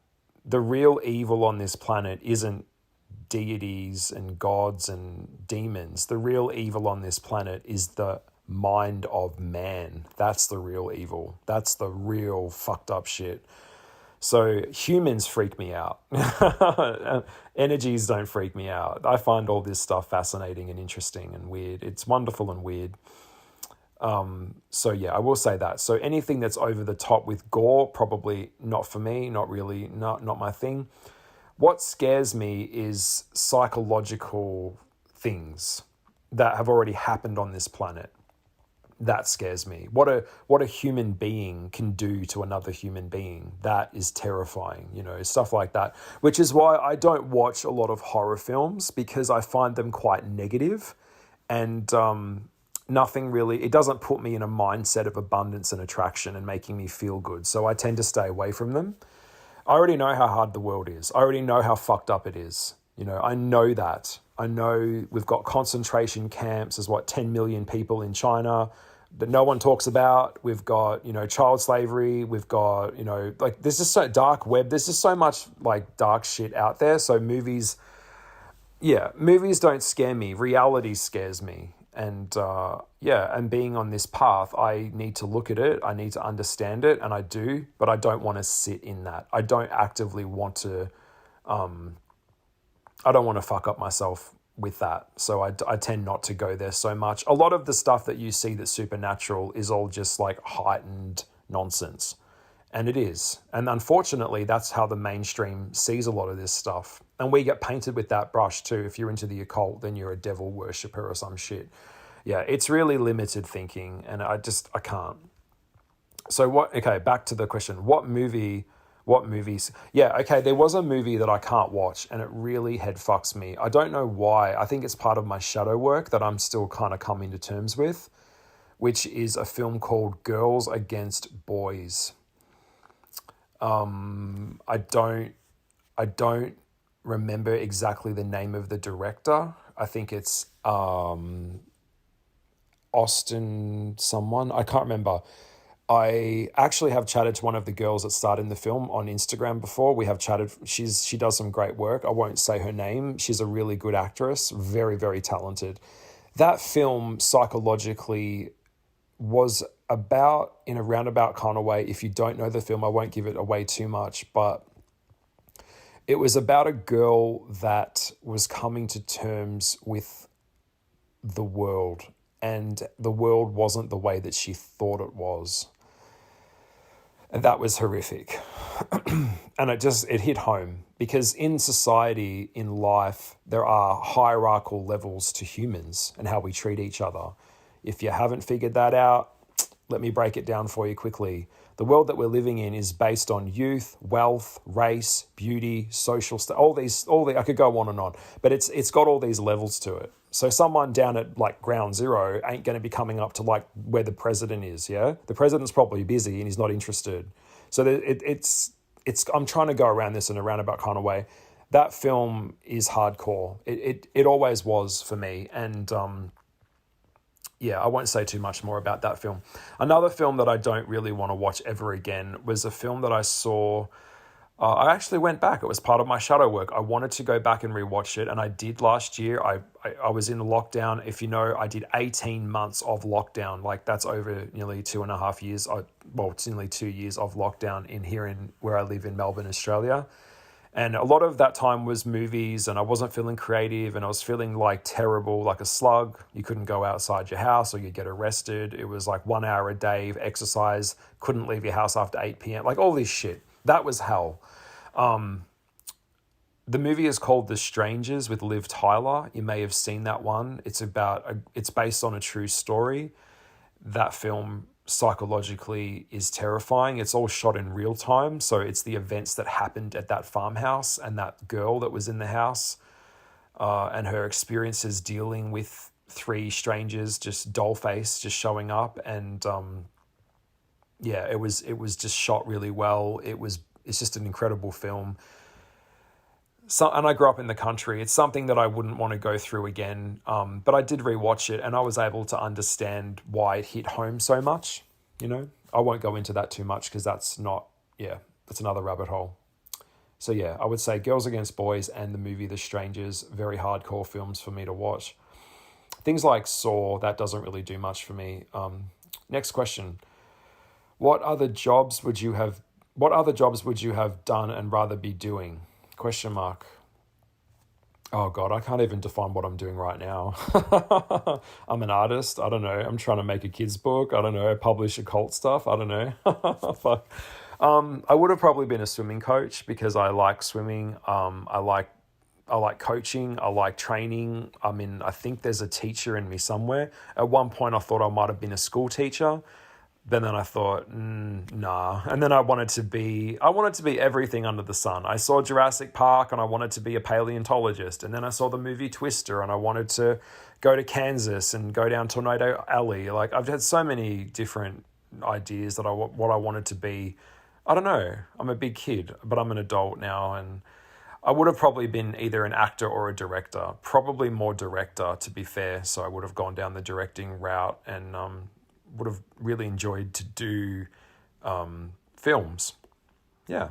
The real evil on this planet isn't deities and gods and demons. The real evil on this planet is the mind of man. That's the real evil. That's the real fucked up shit. So humans freak me out. Energies don't freak me out. I find all this stuff fascinating and interesting and weird. It's wonderful and weird. So yeah, I will say that. So anything that's over the top with gore, probably not for me, not really, not my thing. What scares me is psychological things. that have already happened on this planet. That scares me. What a human being can do to another human being. That is terrifying, stuff like that. Which is why I don't watch a lot of horror films, because I find them quite negative, and nothing really, it doesn't put me in a mindset of abundance and attraction and making me feel good. So I tend to stay away from them. I already know how hard the world is. I already know how fucked up it is. I know that. I know we've got concentration camps. There's 10 million people in China that no one talks about. We've got, child slavery. We've got, there's just so dark web. There's just so much dark shit out there. So movies don't scare me. Reality scares me. And and being on this path, I need to look at it. I need to understand it, and I do, but I don't want to sit in that. I don't actively want to, I don't want to fuck up myself with that. So I tend not to go there so much. A lot of the stuff that you see that's supernatural is all just heightened nonsense. And it is. And unfortunately, that's how the mainstream sees a lot of this stuff. And we get painted with that brush too. If you're into the occult, then you're a devil worshipper or some shit. Yeah, it's really limited thinking, and I can't. So back to the question. What movies? Yeah, okay, there was a movie that I can't watch, and it really head fucks me. I don't know why. I think it's part of my shadow work that I'm still kind of coming to terms with, which is a film called Girls Against Boys. I don't remember exactly the name of the director. I think it's Austin someone. I can't remember. I actually have chatted to one of the girls that starred in the film on Instagram before. We have chatted. She does some great work. I won't say her name. She's a really good actress, very, very talented. That film psychologically was about, in a roundabout kind of way, if you don't know the film, I won't give it away too much, but it was about a girl that was coming to terms with the world, and the world wasn't the way that she thought it was. And that was horrific. And it hit home, because in society, in life, there are hierarchical levels to humans and how we treat each other. If you haven't figured that out, let me break it down for you quickly. The world that we're living in is based on youth, wealth, race, beauty, social all these, I could go on and on, but it's got all these levels to it. So someone down at ground zero ain't going to be coming up to where the president is. Yeah, the president's probably busy and he's not interested. So it's I'm trying to go around this in a roundabout kind of way. That film is hardcore. It always was for me, and I won't say too much more about that film. Another film that I don't really want to watch ever again was a film that I saw. I actually went back. It was part of my shadow work. I wanted to go back and rewatch it, and I did last year. I was in lockdown. If you know, I did 18 months of lockdown. That's over nearly 2.5 years. It's nearly 2 years of lockdown in where I live in Melbourne, Australia. And a lot of that time was movies, and I wasn't feeling creative, and I was feeling terrible, like a slug. You couldn't go outside your house or you'd get arrested. It was 1 hour a day of exercise. Couldn't leave your house after 8 p.m. All this shit. That was hell. The movie is called The Strangers with Liv Tyler. You may have seen that one. It's based on a true story. That film psychologically is terrifying. It's all shot in real time. So it's the events that happened at that farmhouse and that girl that was in the house, and her experiences dealing with 3 strangers, just dollface, just showing up. And it was just shot really well. It's just an incredible film. And I grew up in the country. It's something that I wouldn't want to go through again. But I did rewatch it, and I was able to understand why it hit home so much. I won't go into that too much, because that's another rabbit hole. So I would say Girls Against Boys and the movie The Strangers, very hardcore films for me to watch. Things like Saw, that doesn't really do much for me. Next question. What other jobs would you have done and rather be doing? ? Oh God, I can't even define what I'm doing right now. I'm an artist. I don't know. I'm trying to make a kid's book. I don't know. Publish occult stuff. I don't know. Fuck. I would have probably been a swimming coach, because I like swimming. I like like coaching. I like training. I mean, I think there's a teacher in me somewhere. At one point, I thought I might have been a school teacher. But then I thought, nah. And then I wanted to be everything under the sun. I saw Jurassic Park and I wanted to be a paleontologist. And then I saw the movie Twister and I wanted to go to Kansas and go down Tornado Alley. Like, I've had so many different ideas that what I wanted to be. I don't know. I'm a big kid, but I'm an adult now. And I would have probably been either an actor or a director. Probably more director, to be fair. So I would have gone down the directing route and would have really enjoyed to do films. Yeah.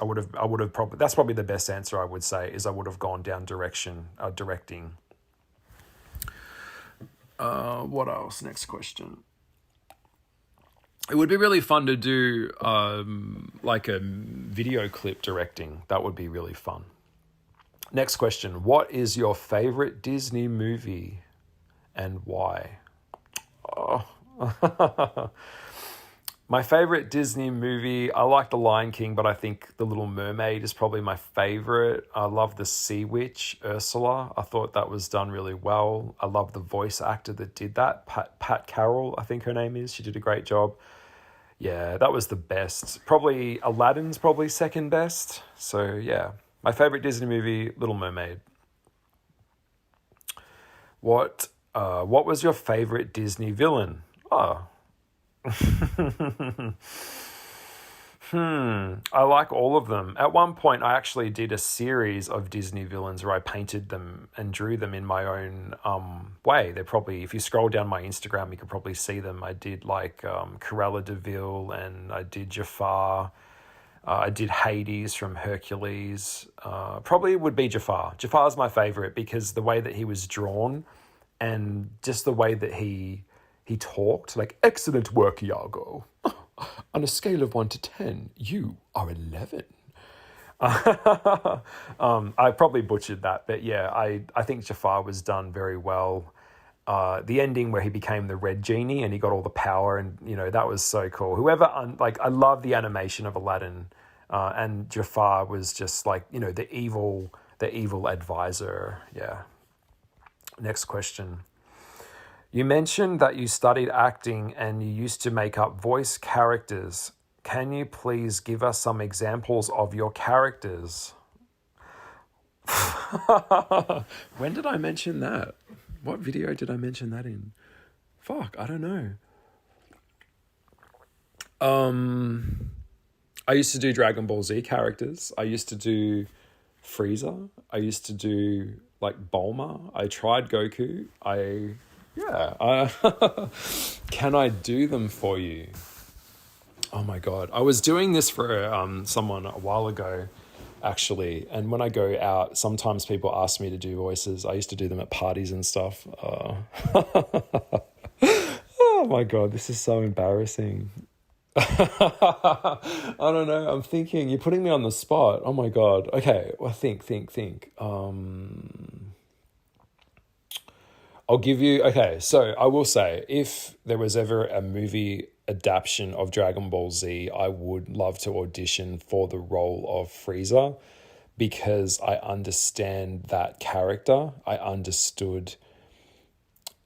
I would have probably, that's probably the best answer I would say, is I would have gone down directing. What else? Next question. It would be really fun to do like a video clip directing. That would be really fun. Next question. What is your favorite Disney movie and why? Oh. My favorite Disney movie, I like The Lion King, but I think The Little Mermaid is probably my favorite. I love the Sea Witch, Ursula. I thought that was done really well. I love the voice actor that did that, Pat Carroll, I think her name is. She did a great job. Yeah, that was the best. Probably Aladdin's probably second best. So yeah, my favorite Disney movie, Little Mermaid. What was your favorite Disney villain? Oh. I like all of them. At one point, I actually did a series of Disney villains where I painted them and drew them in my own way. They're probably, if you scroll down my Instagram, you could probably see them. I did like Cruella de Vil, and I did Jafar. I did Hades from Hercules. Probably would be Jafar. Jafar's my favorite because the way that he was drawn and just the way that he talked, like, excellent work, Iago. On a scale of 1 to 10, you are 11. I probably butchered that, but yeah, I think Jafar was done very well. The ending where he became the red genie and he got all the power, and that was so cool. I love the animation of Aladdin, and Jafar was just like the evil advisor. Yeah. Next question. You mentioned that you studied acting and you used to make up voice characters. Can you please give us some examples of your characters? When did I mention that? What video did I mention that in? Fuck, I don't know. I used to do Dragon Ball Z characters. I used to do Frieza. I used to do like Bulma. I tried Goku. Can I do them for you? Oh my God. I was doing this for someone a while ago, actually. And when I go out, sometimes people ask me to do voices. I used to do them at parties and stuff. Oh my God, this is so embarrassing. I don't know. I'm thinking, you're putting me on the spot. Oh my God. Okay. Well, think. I'll give you, okay, so I will say, if there was ever a movie adaptation of Dragon Ball Z, I would love to audition for the role of Frieza because I understand that character. I understood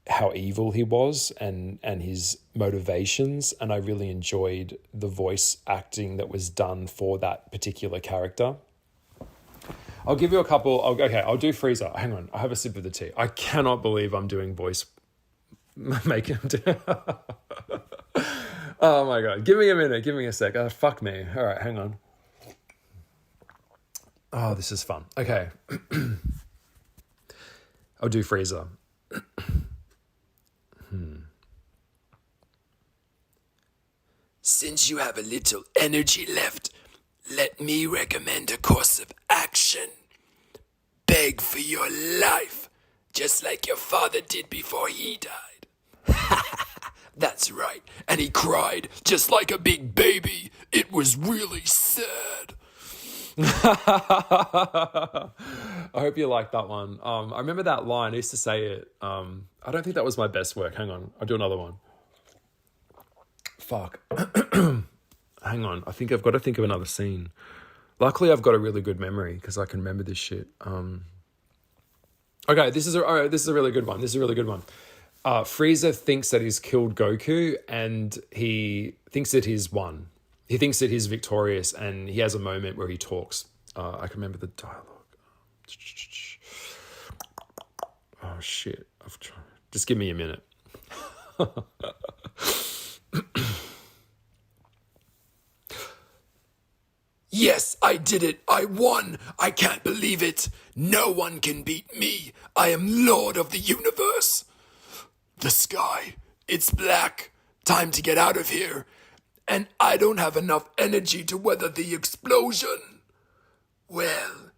how evil he was and his motivations, and I really enjoyed the voice acting that was done for that particular character. I'll give you a couple. I'll do Frieza. Hang on. I have a sip of the tea. I cannot believe I'm doing voice making. Oh my God. Give me a minute. Give me a sec. Fuck me. All right. Hang on. Oh, this is fun. Okay. I'll do Frieza. Since you have a little energy left, let me recommend a course of action. Beg for your life, just like your father did before he died. That's right, and he cried just like a big baby. It was really sad. I hope you like that one. I remember that line. I used to say it. I don't think that was my best work. Hang on, I'll do another one. Fuck. Hang on, I think I've got to think of another scene. Luckily, I've got a really good memory because I can remember this shit. Okay, this is a really good one. Frieza thinks that he's killed Goku, and he thinks that he's won. He thinks that he's victorious, and he has a moment where he talks. I can remember the dialogue. Oh shit! Just give me a minute. Yes, I did it. I won. I can't believe it. No one can beat me. I am Lord of the universe. The sky, it's black. Time to get out of here. And I don't have enough energy to weather the explosion. Well,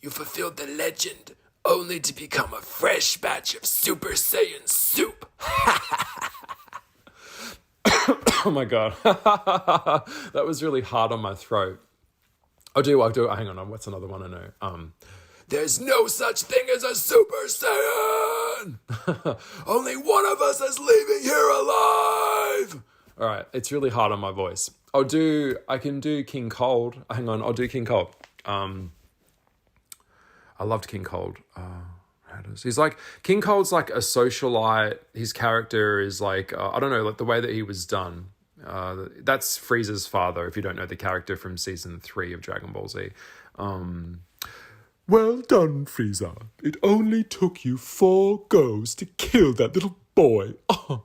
you fulfilled the legend, only to become a fresh batch of Super Saiyan soup. Oh my god. That was really hard on my throat. I'll do. Hang on, what's another one I know? There's no such thing as a Super Saiyan! Only one of us is leaving here alive! All right, it's really hard on my voice. I can do King Cold. Hang on, I'll do King Cold. I loved King Cold. King Cold's like a socialite. His character is like, I don't know, like the way that he was done. That's Frieza's father, if you don't know the character from season 3 of Dragon Ball Z. Well done, Frieza. It only took you 4 goes to kill that little boy. Oh.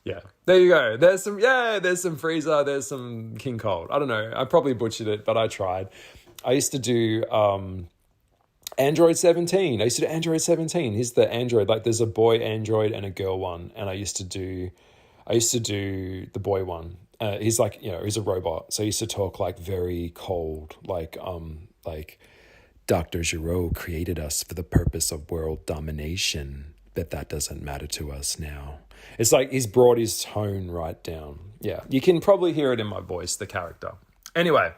Yeah, there you go. There's some Frieza, there's some King Cold. I don't know, I probably butchered it, but I tried. I used to do Android 17. He's the android. Like there's a boy android and a girl one, and I used to do the boy one. He's like, he's a robot, so he used to talk like very cold, like Dr. Giraud created us for the purpose of world domination, but that doesn't matter to us now. It's like he's brought his tone right down. Yeah, you can probably hear it in my voice, the character. Anyway,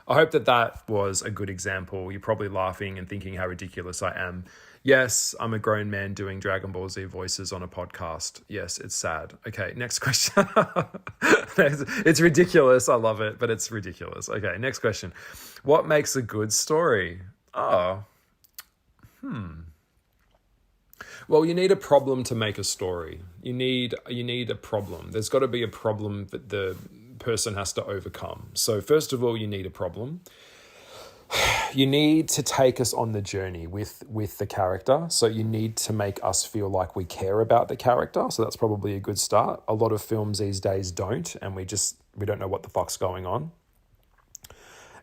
I hope that was a good example. You're probably laughing and thinking how ridiculous I am. Yes, I'm a grown man doing Dragon Ball Z voices on a podcast. Yes, it's sad. Okay, next question. It's ridiculous. I love it, but it's ridiculous. Okay, next question. What makes a good story? Well, you need a problem to make a story. You need a problem. There's got to be a problem that the person has to overcome. So first of all, you need a problem. You need to take us on the journey with the character. So you need to make us feel like we care about the character. So that's probably a good start. A lot of films these days don't, and we don't know what the fuck's going on.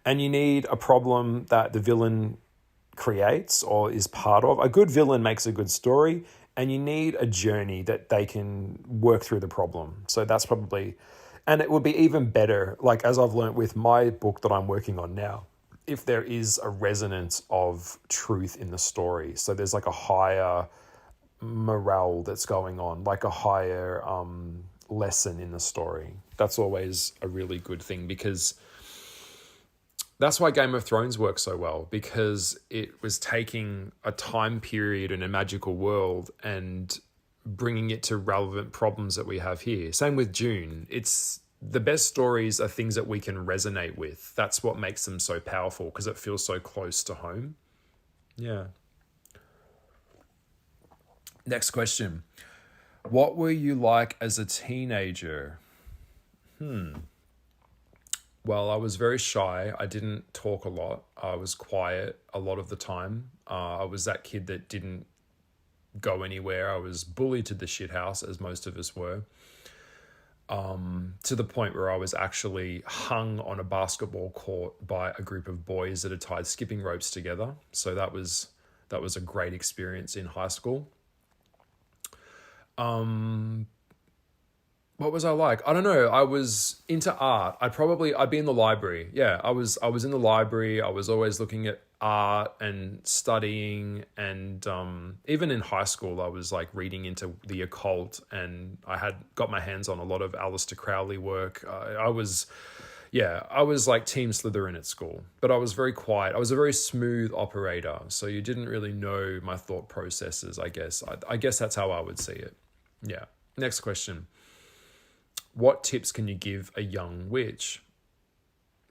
And you need a problem that the villain creates or is part of. A good villain makes a good story, and you need a journey that they can work through the problem. So that's probably, and it would be even better, like as I've learned with my book that I'm working on now, if there is a resonance of truth in the story. So there's like a higher morale that's going on, like a higher lesson in the story. That's always a really good thing, because that's why Game of Thrones works so well, because it was taking a time period in a magical world and bringing it to relevant problems that we have here. Same with Dune. The best stories are things that we can resonate with. That's what makes them so powerful, because it feels so close to home. Yeah. Next question. What were you like as a teenager? Well, I was very shy. I didn't talk a lot. I was quiet a lot of the time. I was that kid that didn't go anywhere. I was bullied to the shit house, as most of us were. To the point where I was actually hung on a basketball court by a group of boys that had tied skipping ropes together. So that was a great experience in high school. What was I like? I don't know. I was into art. I'd be in the library. Yeah, I was in the library. I was always looking at art and studying, and even in high school I was like reading into the occult, and I had got my hands on a lot of Aleister Crowley work. I was like Team Slytherin at school, but I was very quiet. I was a very smooth operator, so you didn't really know my thought processes, I guess. I guess that's how I would see it. Yeah. Next question. What tips can you give a young witch?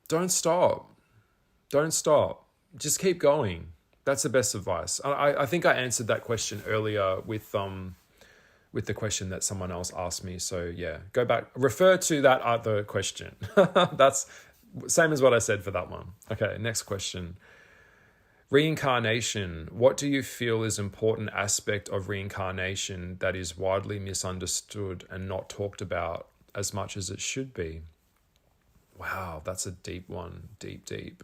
don't stop. Don't stop. Just keep going. That's the best advice. I think I answered that question earlier with the question that someone else asked me. So yeah, go back, refer to that other question. That's same as what I said for that one. Okay, next question. Reincarnation. What do you feel is an important aspect of reincarnation that is widely misunderstood and not talked about as much as it should be? Wow, that's a deep one. Deep.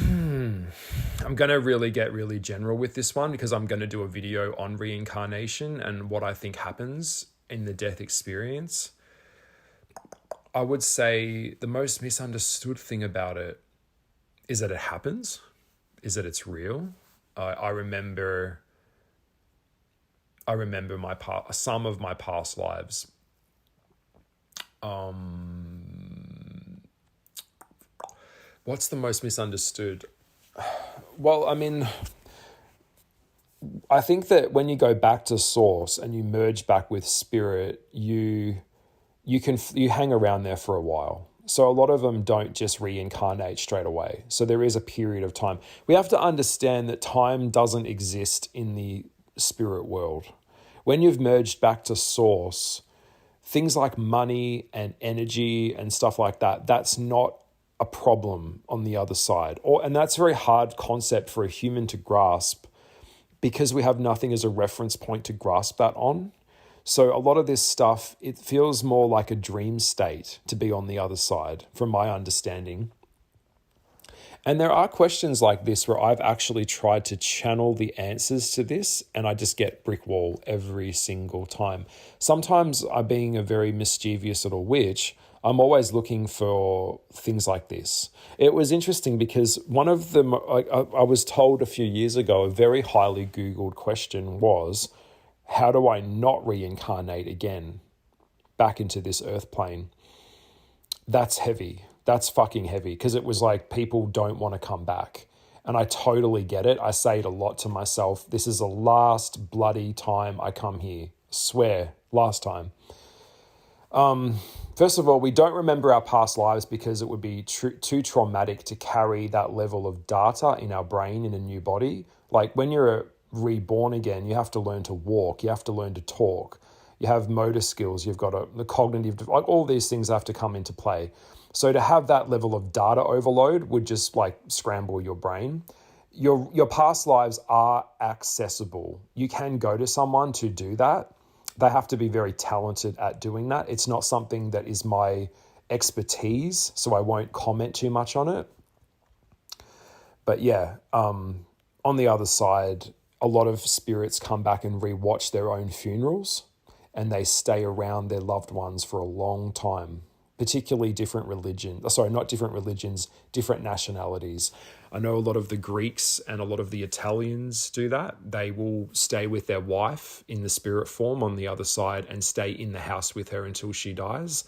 I'm going to really get really general with this one because I'm going to do a video on reincarnation and what I think happens in the death experience. I would say the most misunderstood thing about it is that it happens, is that it's real. I remember some of my past lives. What's the most misunderstood? Well, I mean, I think that when you go back to source and you merge back with spirit, you hang around there for a while. So a lot of them don't just reincarnate straight away. So there is a period of time. We have to understand that time doesn't exist in the spirit world. When you've merged back to source, things like money and energy and stuff like that, that's not a problem on the other side. And that's a very hard concept for a human to grasp because we have nothing as a reference point to grasp that on. So a lot of this stuff, it feels more like a dream state to be on the other side, from my understanding. And there are questions like this where I've actually tried to channel the answers to this and I just get brick wall every single time. Sometimes I'm being a very mischievous little witch. I'm always looking for things like this. It was interesting because one of them, I was told a few years ago, a very highly Googled question was, how do I not reincarnate again back into this earth plane? That's heavy. That's fucking heavy because it was like people don't want to come back. And I totally get it. I say it a lot to myself. This is the last bloody time I come here. Swear, last time. First of all, we don't remember our past lives because it would be too traumatic to carry that level of data in our brain in a new body. Like when you're reborn again, you have to learn to walk, you have to learn to talk, you have motor skills, you've got the cognitive, like all these things have to come into play. So to have that level of data overload would just like scramble your brain. Your past lives are accessible. You can go to someone to do that. They have to be very talented at doing that. It's not something that is my expertise, so I won't comment too much on it. But yeah, on the other side, a lot of spirits come back and rewatch their own funerals and they stay around their loved ones for a long time, particularly different nationalities. I know a lot of the Greeks and a lot of the Italians do that. They will stay with their wife in the spirit form on the other side and stay in the house with her until she dies.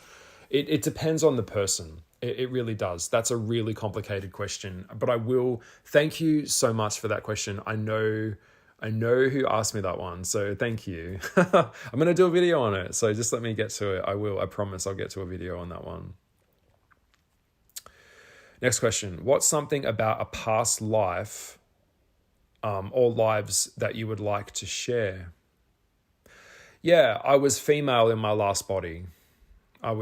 It depends on the person. It really does. That's a really complicated question. But I will thank you so much for that question. I know who asked me that one, so thank you. I'm going to do a video on it, so just let me get to it. I promise I'll get to a video on that one. Next question. What's something about a past life or lives that you would like to share? Yeah, I was female in my last body. So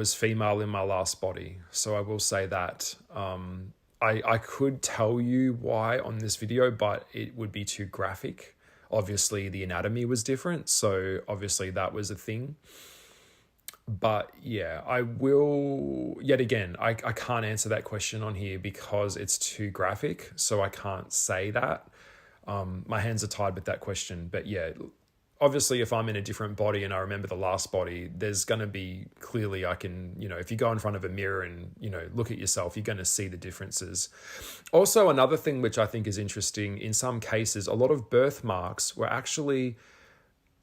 I will say that. I could tell you why on this video, but it would be too graphic. Obviously, the anatomy was different, so obviously that was a thing. But yeah, I will, yet again, I can't answer that question on here because it's too graphic, so I can't say that. My hands are tied with that question. But yeah, obviously if I'm in a different body and I remember the last body, there's going to be clearly if you go in front of a mirror and, look at yourself, you're going to see the differences. Also, another thing which I think is interesting, in some cases, a lot of birthmarks were actually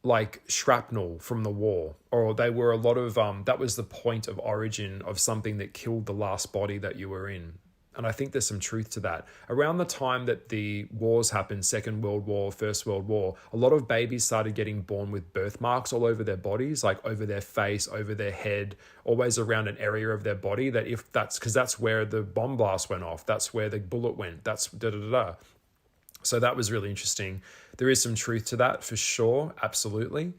like shrapnel from the war, or they were a lot of, that was the point of origin of something that killed the last body that you were in. And I think there's some truth to that. Around the time that the wars happened, Second World War, First World War, a lot of babies started getting born with birthmarks all over their bodies, like over their face, over their head, always around an area of their body that if that's, because that's where the bomb blast went off, that's where the bullet went, that's da-da-da-da. So that was really interesting. There is some truth to that for sure, absolutely.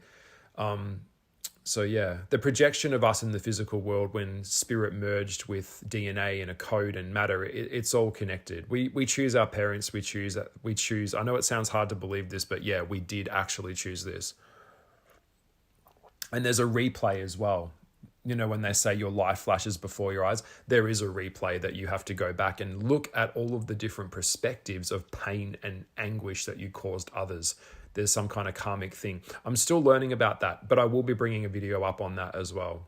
So yeah, the projection of us in the physical world when spirit merged with DNA and a code and matter, it's all connected. We choose our parents, we choose, I know it sounds hard to believe this, but yeah, we did actually choose this. And there's a replay as well. You know, when they say your life flashes before your eyes, there is a replay that you have to go back and look at all of the different perspectives of pain and anguish that you caused others. There's some kind of karmic thing. I'm still learning about that, but I will be bringing a video up on that as well.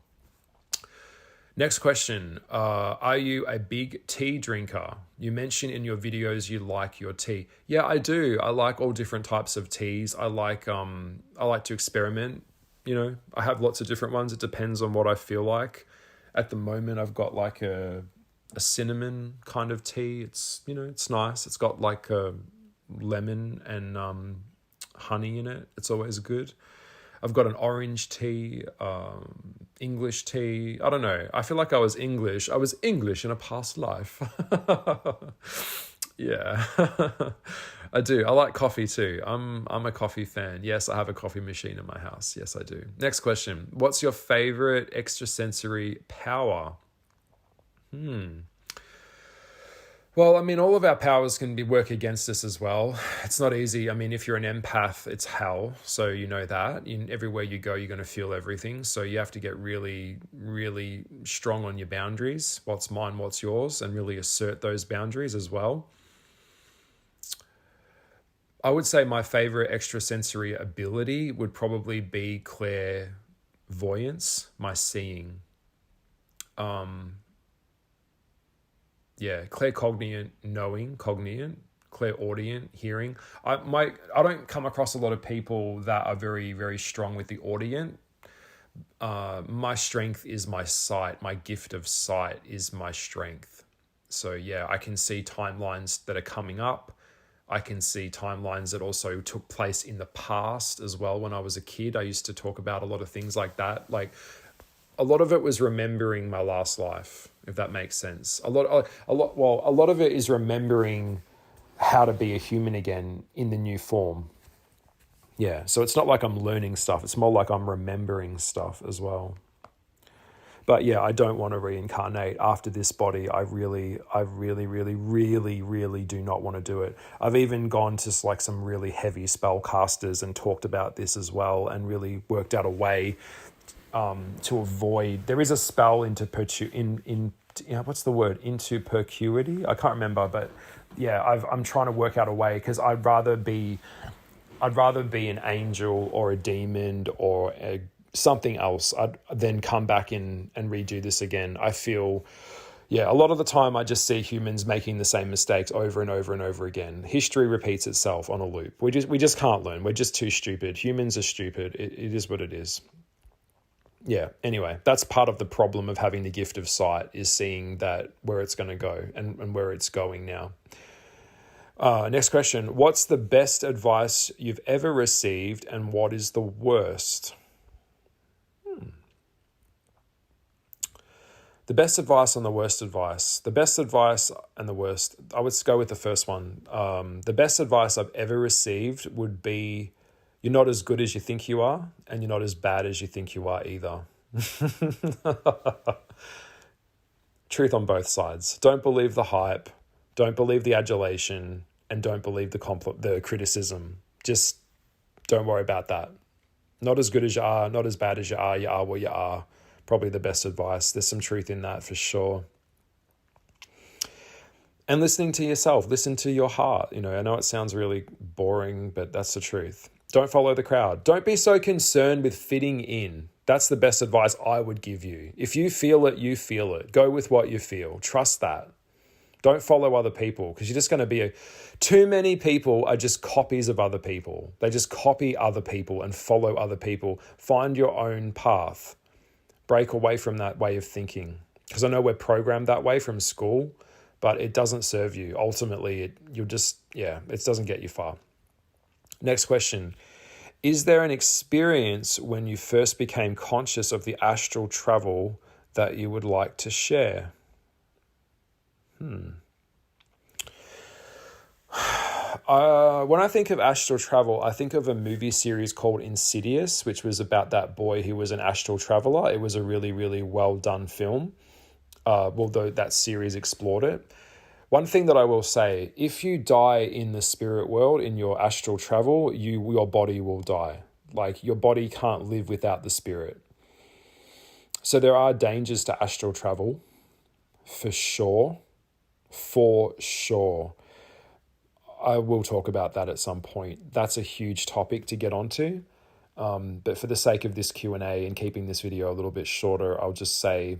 Next question. Are you a big tea drinker? You mentioned in your videos you like your tea. Yeah, I do. I like all different types of teas. I like to experiment. You know, I have lots of different ones. It depends on what I feel like. At the moment, I've got like a cinnamon kind of tea. It's, you know, it's nice. It's got like a lemon and honey in it. It's always good. I've got an orange tea, English tea. I don't know. I feel like I was English. I was English in a past life. Yeah. I do. I like coffee too. I'm a coffee fan. Yes, I have a coffee machine in my house. Yes, I do. Next question. What's your favorite extrasensory power? Well, I mean, all of our powers can work against us as well. It's not easy. I mean, if you're an empath, it's hell. So you know that. Everywhere you go, you're going to feel everything. So you have to get really, really strong on your boundaries. What's mine, what's yours, and really assert those boundaries as well. I would say my favorite extrasensory ability would probably be clairvoyance, my seeing. Yeah, claircognient, knowing, cognient, clairaudient, hearing. I don't come across a lot of people that are very, very strong with the audient. My strength is my sight. My gift of sight is my strength. So yeah, I can see timelines that are coming up. I can see timelines that also took place in the past as well. When I was a kid, I used to talk about a lot of things like that. Like a lot of it was remembering my last life, if that makes sense. A lot of it is remembering how to be a human again in the new form. Yeah, so it's not like I'm learning stuff. It's more like I'm remembering stuff as well. But yeah, I don't want to reincarnate after this body. I really do not want to do it. I've even gone to like some really heavy spellcasters and talked about this as well, and really worked out a way to avoid. There is a spell into what's the word? Into percuity? I can't remember, but yeah, I'm trying to work out a way, because I'd rather be an angel or a demon or something else. I'd then come back in and redo this again. I feel, yeah, a lot of the time I just see humans making the same mistakes over and over and over again. History repeats itself on a loop. We just can't learn. We're just too stupid. Humans are stupid. It is what it is. Yeah, anyway, that's part of the problem of having the gift of sight, is seeing that where it's going to go and where it's going now. Next question. What's the best advice you've ever received, and what is the worst? The best advice and the worst advice. The best advice and the worst. I would go with the first one. The best advice I've ever received would be, you're not as good as you think you are, and you're not as bad as you think you are either. Truth on both sides. Don't believe the hype. Don't believe the adulation, and don't believe the criticism. Just don't worry about that. Not as good as you are, not as bad as you are what you are. Probably the best advice. There's some truth in that for sure. And listening to yourself, listen to your heart. You know, I know it sounds really boring, but that's the truth. Don't follow the crowd. Don't be so concerned with fitting in. That's the best advice I would give you. If you feel it, you feel it. Go with what you feel. Trust that. Don't follow other people, because you're just going to be too many people are just copies of other people. They just copy other people and follow other people. Find your own path. Break away from that way of thinking. Because I know we're programmed that way from school, but it doesn't serve you. Ultimately, it doesn't get you far. Next question. Is there an experience when you first became conscious of the astral travel that you would like to share? When I think of astral travel, I think of a movie series called Insidious, which was about that boy who was an astral traveler. It was a really, really well done film, although that series explored it. One thing that I will say, if you die in the spirit world, in your astral travel, your body will die. Like, your body can't live without the spirit. So there are dangers to astral travel, for sure. For sure. I will talk about that at some point. That's a huge topic to get onto. But for the sake of this Q&A and keeping this video a little bit shorter, I'll just say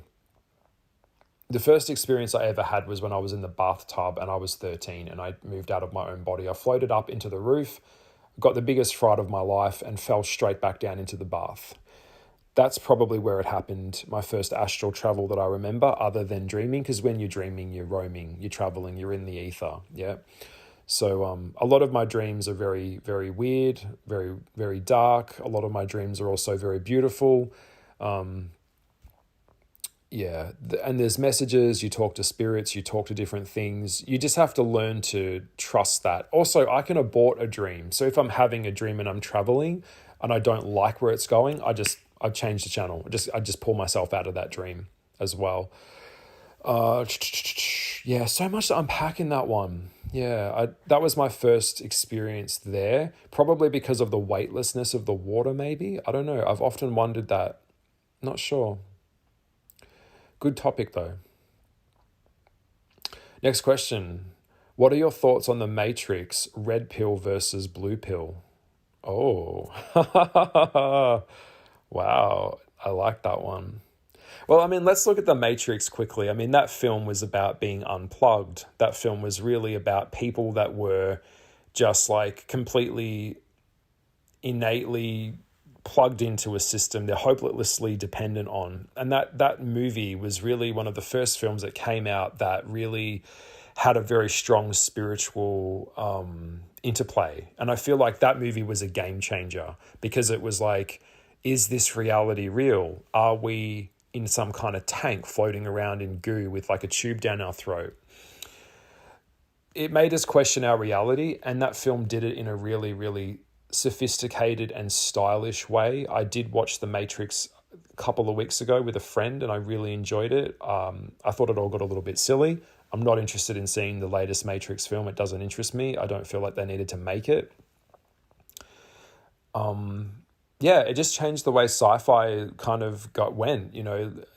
the first experience I ever had was when I was in the bathtub and I was 13 and I moved out of my own body. I floated up into the roof, got the biggest fright of my life, and fell straight back down into the bath. That's probably where it happened, my first astral travel that I remember, other than dreaming, because when you're dreaming, you're roaming, you're traveling, you're in the ether, yeah? So a lot of my dreams are very, very weird, very, very dark. A lot of my dreams are also very beautiful. And there's messages, you talk to spirits, you talk to different things. You just have to learn to trust that. Also, I can abort a dream. So if I'm having a dream and I'm traveling and I don't like where it's going, I change the channel. I just pull myself out of that dream as well. So much to unpack in that one. That was my first experience there, probably because of the weightlessness of the water, maybe. I don't know. I've often wondered that. Not sure. Good topic, though. Next question. What are your thoughts on the Matrix, red pill versus blue pill? Oh, wow. I like that one. Well, let's look at the Matrix quickly. That film was about being unplugged. That film was really about people that were just like completely innately plugged into a system they're hopelessly dependent on. And that movie was really one of the first films that came out that really had a very strong spiritual interplay. And I feel like that movie was a game changer because it was like, is this reality real? Are we in some kind of tank floating around in goo with like a tube down our throat? It made us question our reality, and that film did it in a really, really sophisticated and stylish way. I did watch The Matrix a couple of weeks ago with a friend and I really enjoyed it. I thought it all got a little bit silly. I'm not interested in seeing the latest Matrix film. It doesn't interest me. I don't feel like they needed to make it. It just changed the way sci-fi kind of went.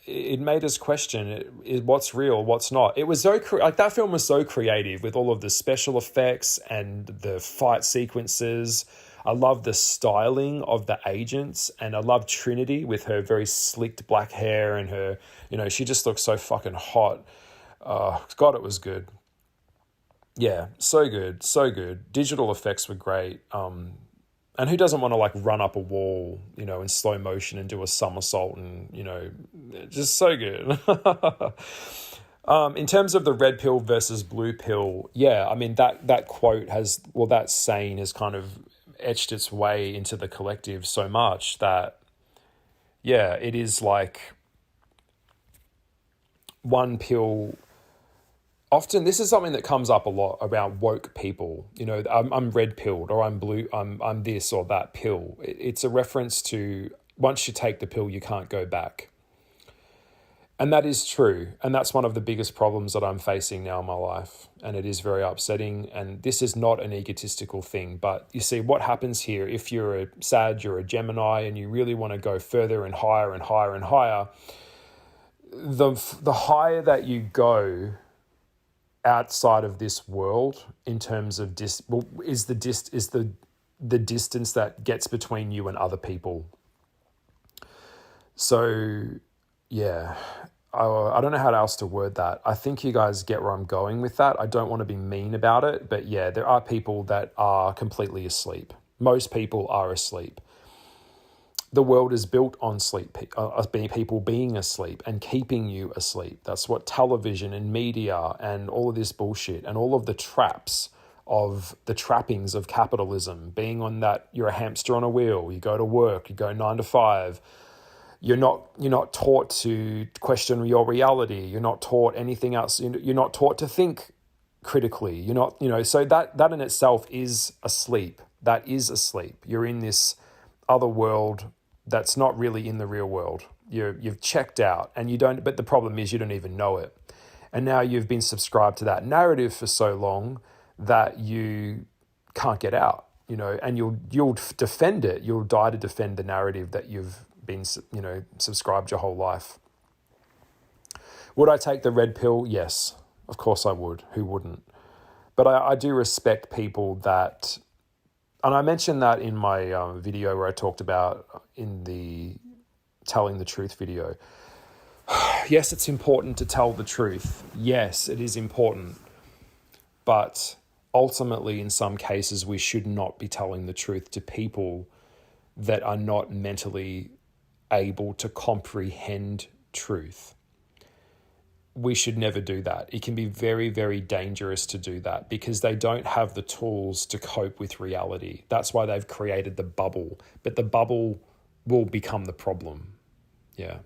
It made us question what's real, what's not. It was that film was so creative with all of the special effects and the fight sequences. I love the styling of the agents, and I love Trinity with her very slicked black hair and her, she just looks so fucking hot. God, it was good. Yeah, so good, so good. Digital effects were great. And who doesn't want to like run up a wall, in slow motion and do a somersault and, just so good. In terms of the red pill versus blue pill, that quote that saying has kind of etched its way into the collective so much that, it is like one pill. Often this is something that comes up a lot around woke people. I'm red pilled, or I'm blue, I'm this or that pill. It's a reference to once you take the pill, you can't go back. And that is true. And that's one of the biggest problems that I'm facing now in my life. And it is very upsetting. And this is not an egotistical thing. But you see what happens here, if you're a Sag, you're a Gemini, and you really want to go further and higher and higher and higher, the higher that you go outside of this world in terms of is the distance that gets between you and other people. So I don't know how else to word that. I think you guys get where I'm going with that. I don't want to be mean about it, but there are people that are completely asleep. Most people are asleep. the world is built on sleep, people being asleep and keeping you asleep. That's what television and media and all of this bullshit and all of the traps of the trappings of capitalism, being on that, you're a hamster on a wheel, you go to work, you go 9 to 5. You're not taught to question your reality. You're not taught anything else. You're not taught to think critically. You're not, so that in itself is asleep. That is asleep. You're in this other world that's not really in the real world. You've checked out and you don't, but the problem is you don't even know it. And now you've been subscribed to that narrative for so long that you can't get out, and you'll defend it. You'll die to defend the narrative that you've been, subscribed your whole life. Would I take the red pill? Yes, of course I would. Who wouldn't? But I do respect people that, and I mentioned that in my video where I talked about in the telling the truth video. Yes, it's important to tell the truth. Yes, it is important. But ultimately, in some cases, we should not be telling the truth to people that are not mentally able to comprehend truth. We should never do that. It can be very, very dangerous to do that because they don't have the tools to cope with reality. That's why they've created the bubble. But the bubble will become the problem. Yeah.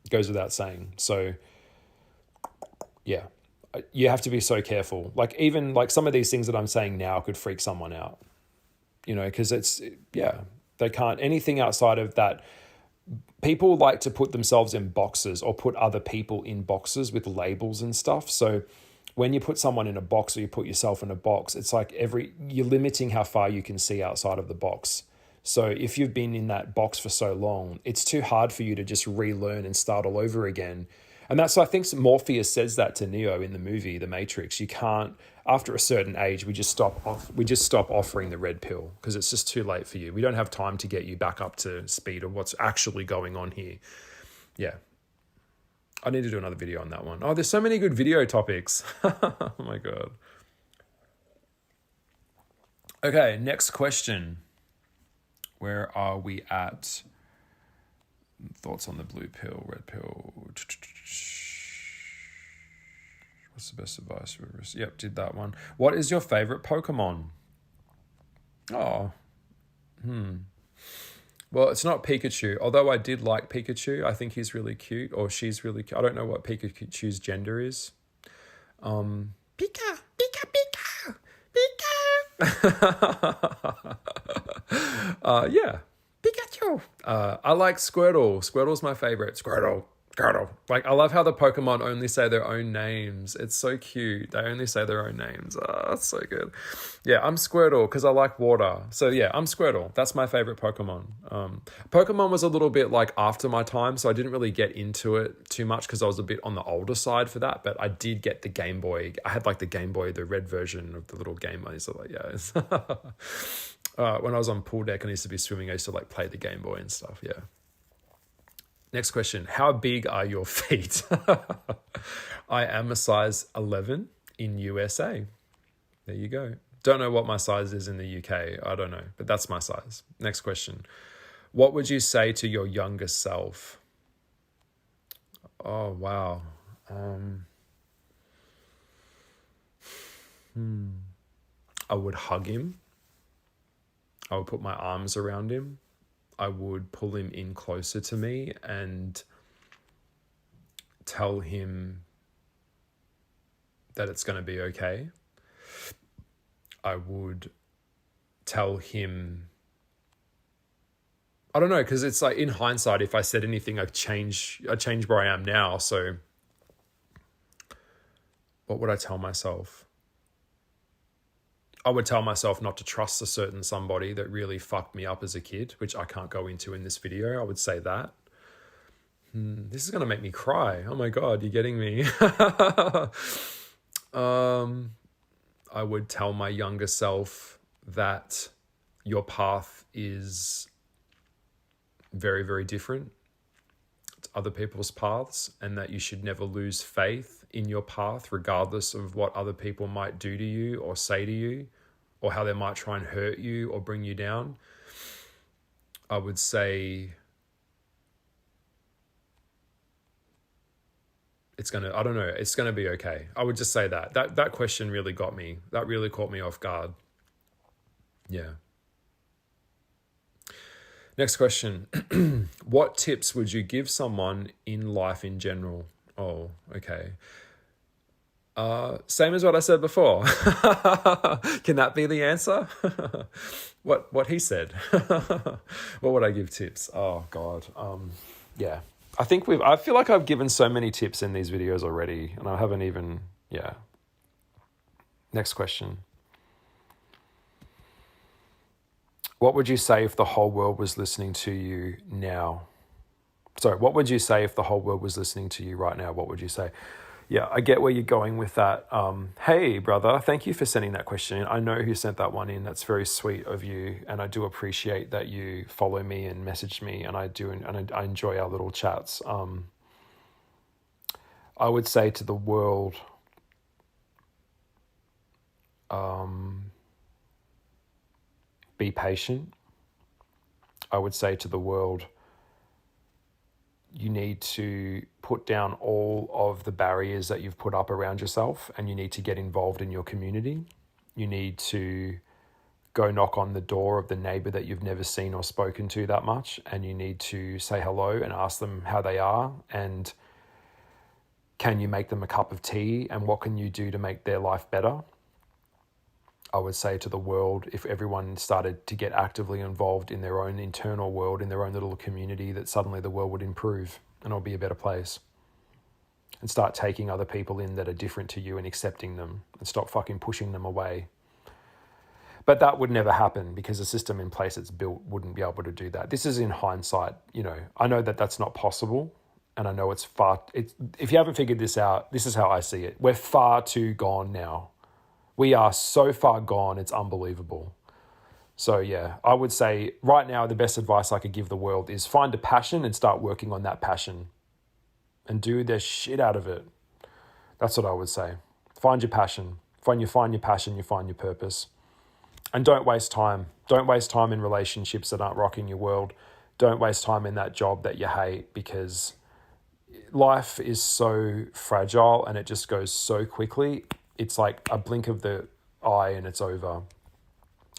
It goes without saying. So, yeah. You have to be so careful. Even some of these things that I'm saying now could freak someone out. Because they can't, anything outside of that. People like to put themselves in boxes or put other people in boxes with labels and stuff. So when you put someone in a box or you put yourself in a box, it's like you're limiting how far you can see outside of the box. So if you've been in that box for so long, it's too hard for you to just relearn and start all over again. And that's, I think Morpheus says that to Neo in the movie, The Matrix. You can't, after a certain age, we just stop offering the red pill because it's just too late for you. We don't have time to get you back up to speed of what's actually going on here. Yeah. I need to do another video on that one. Oh, there's so many good video topics. Oh my God. Okay, next question. Where are we at? Thoughts on the blue pill, red pill. What's the best advice? Yep, did that one. What is your favorite Pokemon? Oh, Well, it's not Pikachu, although I did like Pikachu. I think he's really cute, or she's really cute. I don't know what Pikachu's gender is. Pika, Pika, Pika, Pika. Yeah. Pikachu. I like Squirtle. Squirtle's my favorite. Squirtle. I love how the Pokemon only say their own names. It's so cute. They only say their own names. Oh, it's so good. Yeah, I'm Squirtle because I like water. So yeah, I'm Squirtle. That's my favorite Pokemon. Pokemon was a little bit after my time, so I didn't really get into it too much because I was a bit on the older side for that. But I did get the Game Boy. I had the Game Boy, the red version of the little Game Boy. So when I was on pool deck and I used to be swimming, I used to play the Game Boy and stuff. Yeah. Next question. How big are your feet? I am a size 11 in USA. There you go. Don't know what my size is in the UK. I don't know, but that's my size. Next question. What would you say to your younger self? Oh, wow. I would hug him. I would put my arms around him. I would pull him in closer to me and tell him that it's going to be okay. I would tell him, I don't know, because it's in hindsight, if I said anything, I change where I am now. So what would I tell myself? I would tell myself not to trust a certain somebody that really fucked me up as a kid, which I can't go into in this video. I would say that. This is going to make me cry. Oh my God, you're getting me. I would tell my younger self that your path is very, very different to other people's paths, and that you should never lose faith in your path, regardless of what other people might do to you or say to you, or how they might try and hurt you or bring you down. I would say it's going to be okay. I would just say that question really got me. That really caught me off guard. Yeah. Next question. What tips would you give someone in life in general? Oh, okay. Same as what I said before. Can that be the answer? What he said. What would I give tips? Oh God. Yeah. I feel like I've given so many tips in these videos already, and I haven't even, yeah. Next question. What would you say if the whole world was listening to you now? Sorry, what would you say if the whole world was listening to you right now? What would you say? Yeah, I get where you're going with that. Hey, brother, thank you for sending that question. I know who sent that one in. That's very sweet of you, and I do appreciate that you follow me and message me, and I enjoy our little chats. I would say to the world, be patient. I would say to the world, you need to put down all of the barriers that you've put up around yourself, and you need to get involved in your community. You need to go knock on the door of the neighbor that you've never seen or spoken to that much, and you need to say hello and ask them how they are, and can you make them a cup of tea, and what can you do to make their life better? I would say to the world, if everyone started to get actively involved in their own internal world, in their own little community, that suddenly the world would improve and it'll be a better place. And start taking other people in that are different to you and accepting them, and stop fucking pushing them away. But that would never happen because the system in place it's built wouldn't be able to do that. This is in hindsight, I know that that's not possible, and I know if you haven't figured this out, this is how I see it. We're far too gone now. We are so far gone, it's unbelievable. So yeah, I would say right now the best advice I could give the world is find a passion and start working on that passion and do the shit out of it. That's what I would say. Find your passion. When you find your passion, you find your purpose. And don't waste time. Don't waste time in relationships that aren't rocking your world. Don't waste time in that job that you hate, because life is so fragile and it just goes so quickly. It's like a blink of the eye and it's over.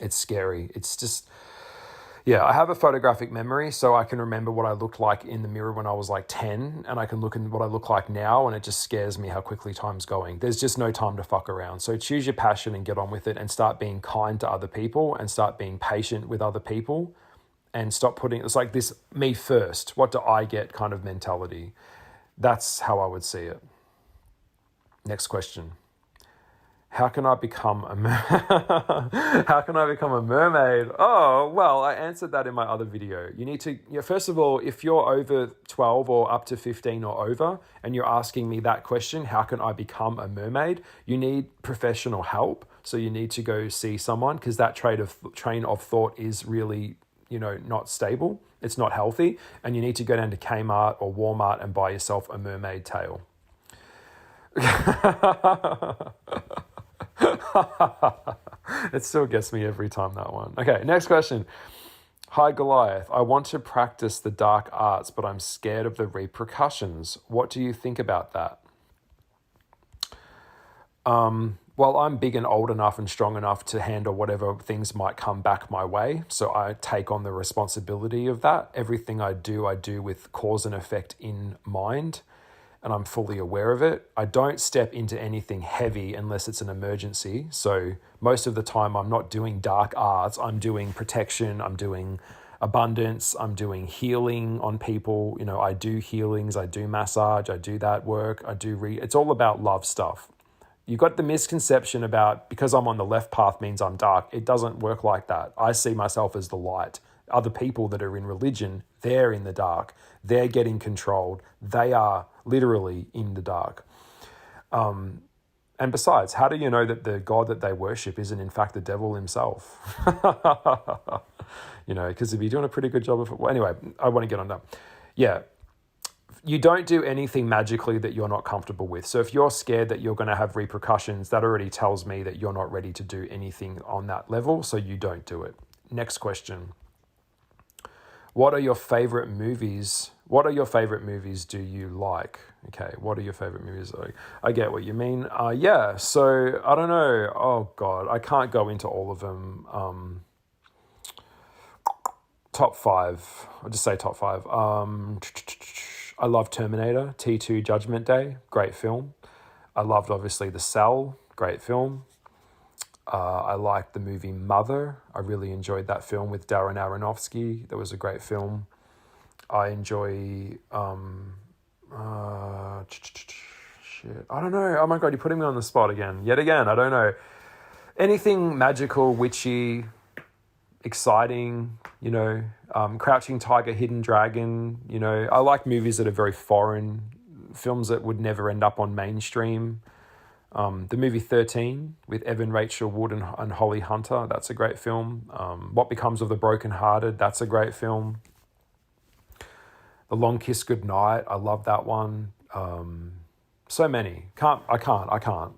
It's scary. It's just, yeah, I have a photographic memory, so I can remember what I looked like in the mirror when I was like 10, and I can look at what I look like now, and it just scares me how quickly time's going. There's just no time to fuck around. So choose your passion and get on with it, and start being kind to other people, and start being patient with other people, and stop putting, it's like this me first, what do I get kind of mentality. That's how I would see it. Next question. How can I become a mermaid? Oh, well, I answered that in my other video. You need to, first of all, if you're over 12 or up to 15 or over, and you're asking me that question, how can I become a mermaid? You need professional help. So you need to go see someone, because that train of thought is really, not stable. It's not healthy. And you need to go down to Kmart or Walmart and buy yourself a mermaid tail. It still gets me every time, that one. Okay, next question. Hi, Goliath. I want to practice the dark arts, but I'm scared of the repercussions. What do you think about that? Well, I'm big and old enough and strong enough to handle whatever things might come back my way. So I take on the responsibility of that. Everything I do with cause and effect in mind, and I'm fully aware of it. I don't step into anything heavy unless it's an emergency. So most of the time I'm not doing dark arts. I'm doing protection. I'm doing abundance. I'm doing healing on people. I do healings. I do massage. I do that work. It's all about love stuff. You got the misconception about because I'm on the left path means I'm dark. It doesn't work like that. I see myself as the light. Other people that are in religion, they're in the dark. They're getting controlled. They are literally in the dark. And besides, how do you know that the God that they worship isn't in fact the devil himself? Because if you're doing a pretty good job of it. Well, anyway, I want to get on that. Yeah. You don't do anything magically that you're not comfortable with. So if you're scared that you're going to have repercussions, that already tells me that you're not ready to do anything on that level. So you don't do it. Next question. What are your favorite movies? What are your favorite movies do you like? Okay, what are your favorite movies? I get what you mean. Yeah, so I don't know. Oh, God, I can't go into all of them. Top five. I'll just say top five. I love Terminator, T2 Judgment Day, great film. I loved, obviously, The Cell, great film. I liked the movie Mother. I really enjoyed that film with Darren Aronofsky. That was a great film. I enjoy... shit. I don't know. Oh my God, you're putting me on the spot again. Yet again, I don't know. Anything magical, witchy, exciting, Crouching Tiger, Hidden Dragon, I like movies that are very foreign, films that would never end up on mainstream. The movie 13 with Evan Rachel Wood and Holly Hunter, that's a great film. What Becomes of the Broken Hearted, that's a great film. The Long Kiss Goodnight, I love that one. So many. I can't.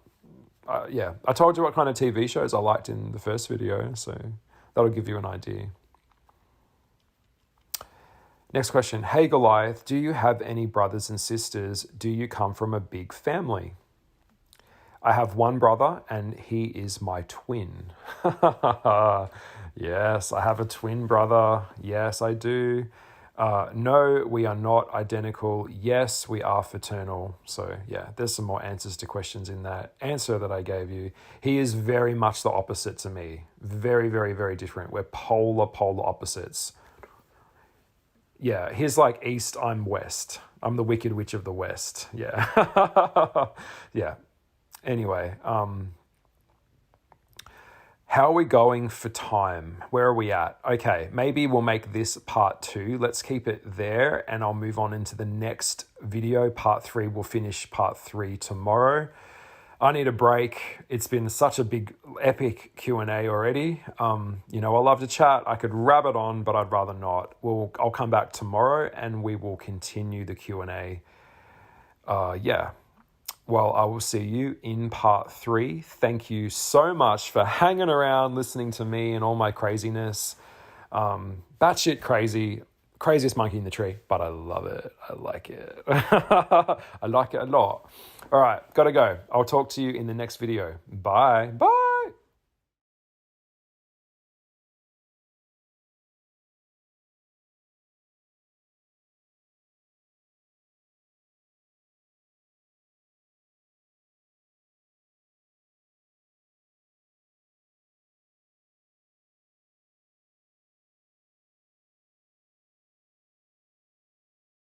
Yeah, I told you what kind of TV shows I liked in the first video, so that'll give you an idea. Next question. Hey Goliath, do you have any brothers and sisters? Do you come from a big family? I have one brother and he is my twin. Yes, I have a twin brother. Yes, I do. No, we are not identical. Yes, we are fraternal. So yeah, there's some more answers to questions in that answer that I gave you. He is very much the opposite to me. Very, very, very different. We're polar opposites. Yeah, he's like east, I'm west. I'm the Wicked Witch of the West. Yeah. Yeah. Anyway, how are we going for time? Where are we at? Okay, maybe we'll make this part 2. Let's keep it there and I'll move on into the next video. Part 3, we'll finish part 3 tomorrow. I need a break. It's been such a big, epic Q&A already. I love to chat. I could rabbit on, but I'd rather not. I'll come back tomorrow and we will continue the Q&A. Yeah. Well, I will see you in part 3. Thank you so much for hanging around, listening to me and all my craziness. Batshit crazy, craziest monkey in the tree, but I love it. I like it. I like it a lot. All right, gotta go. I'll talk to you in the next video. Bye. Bye.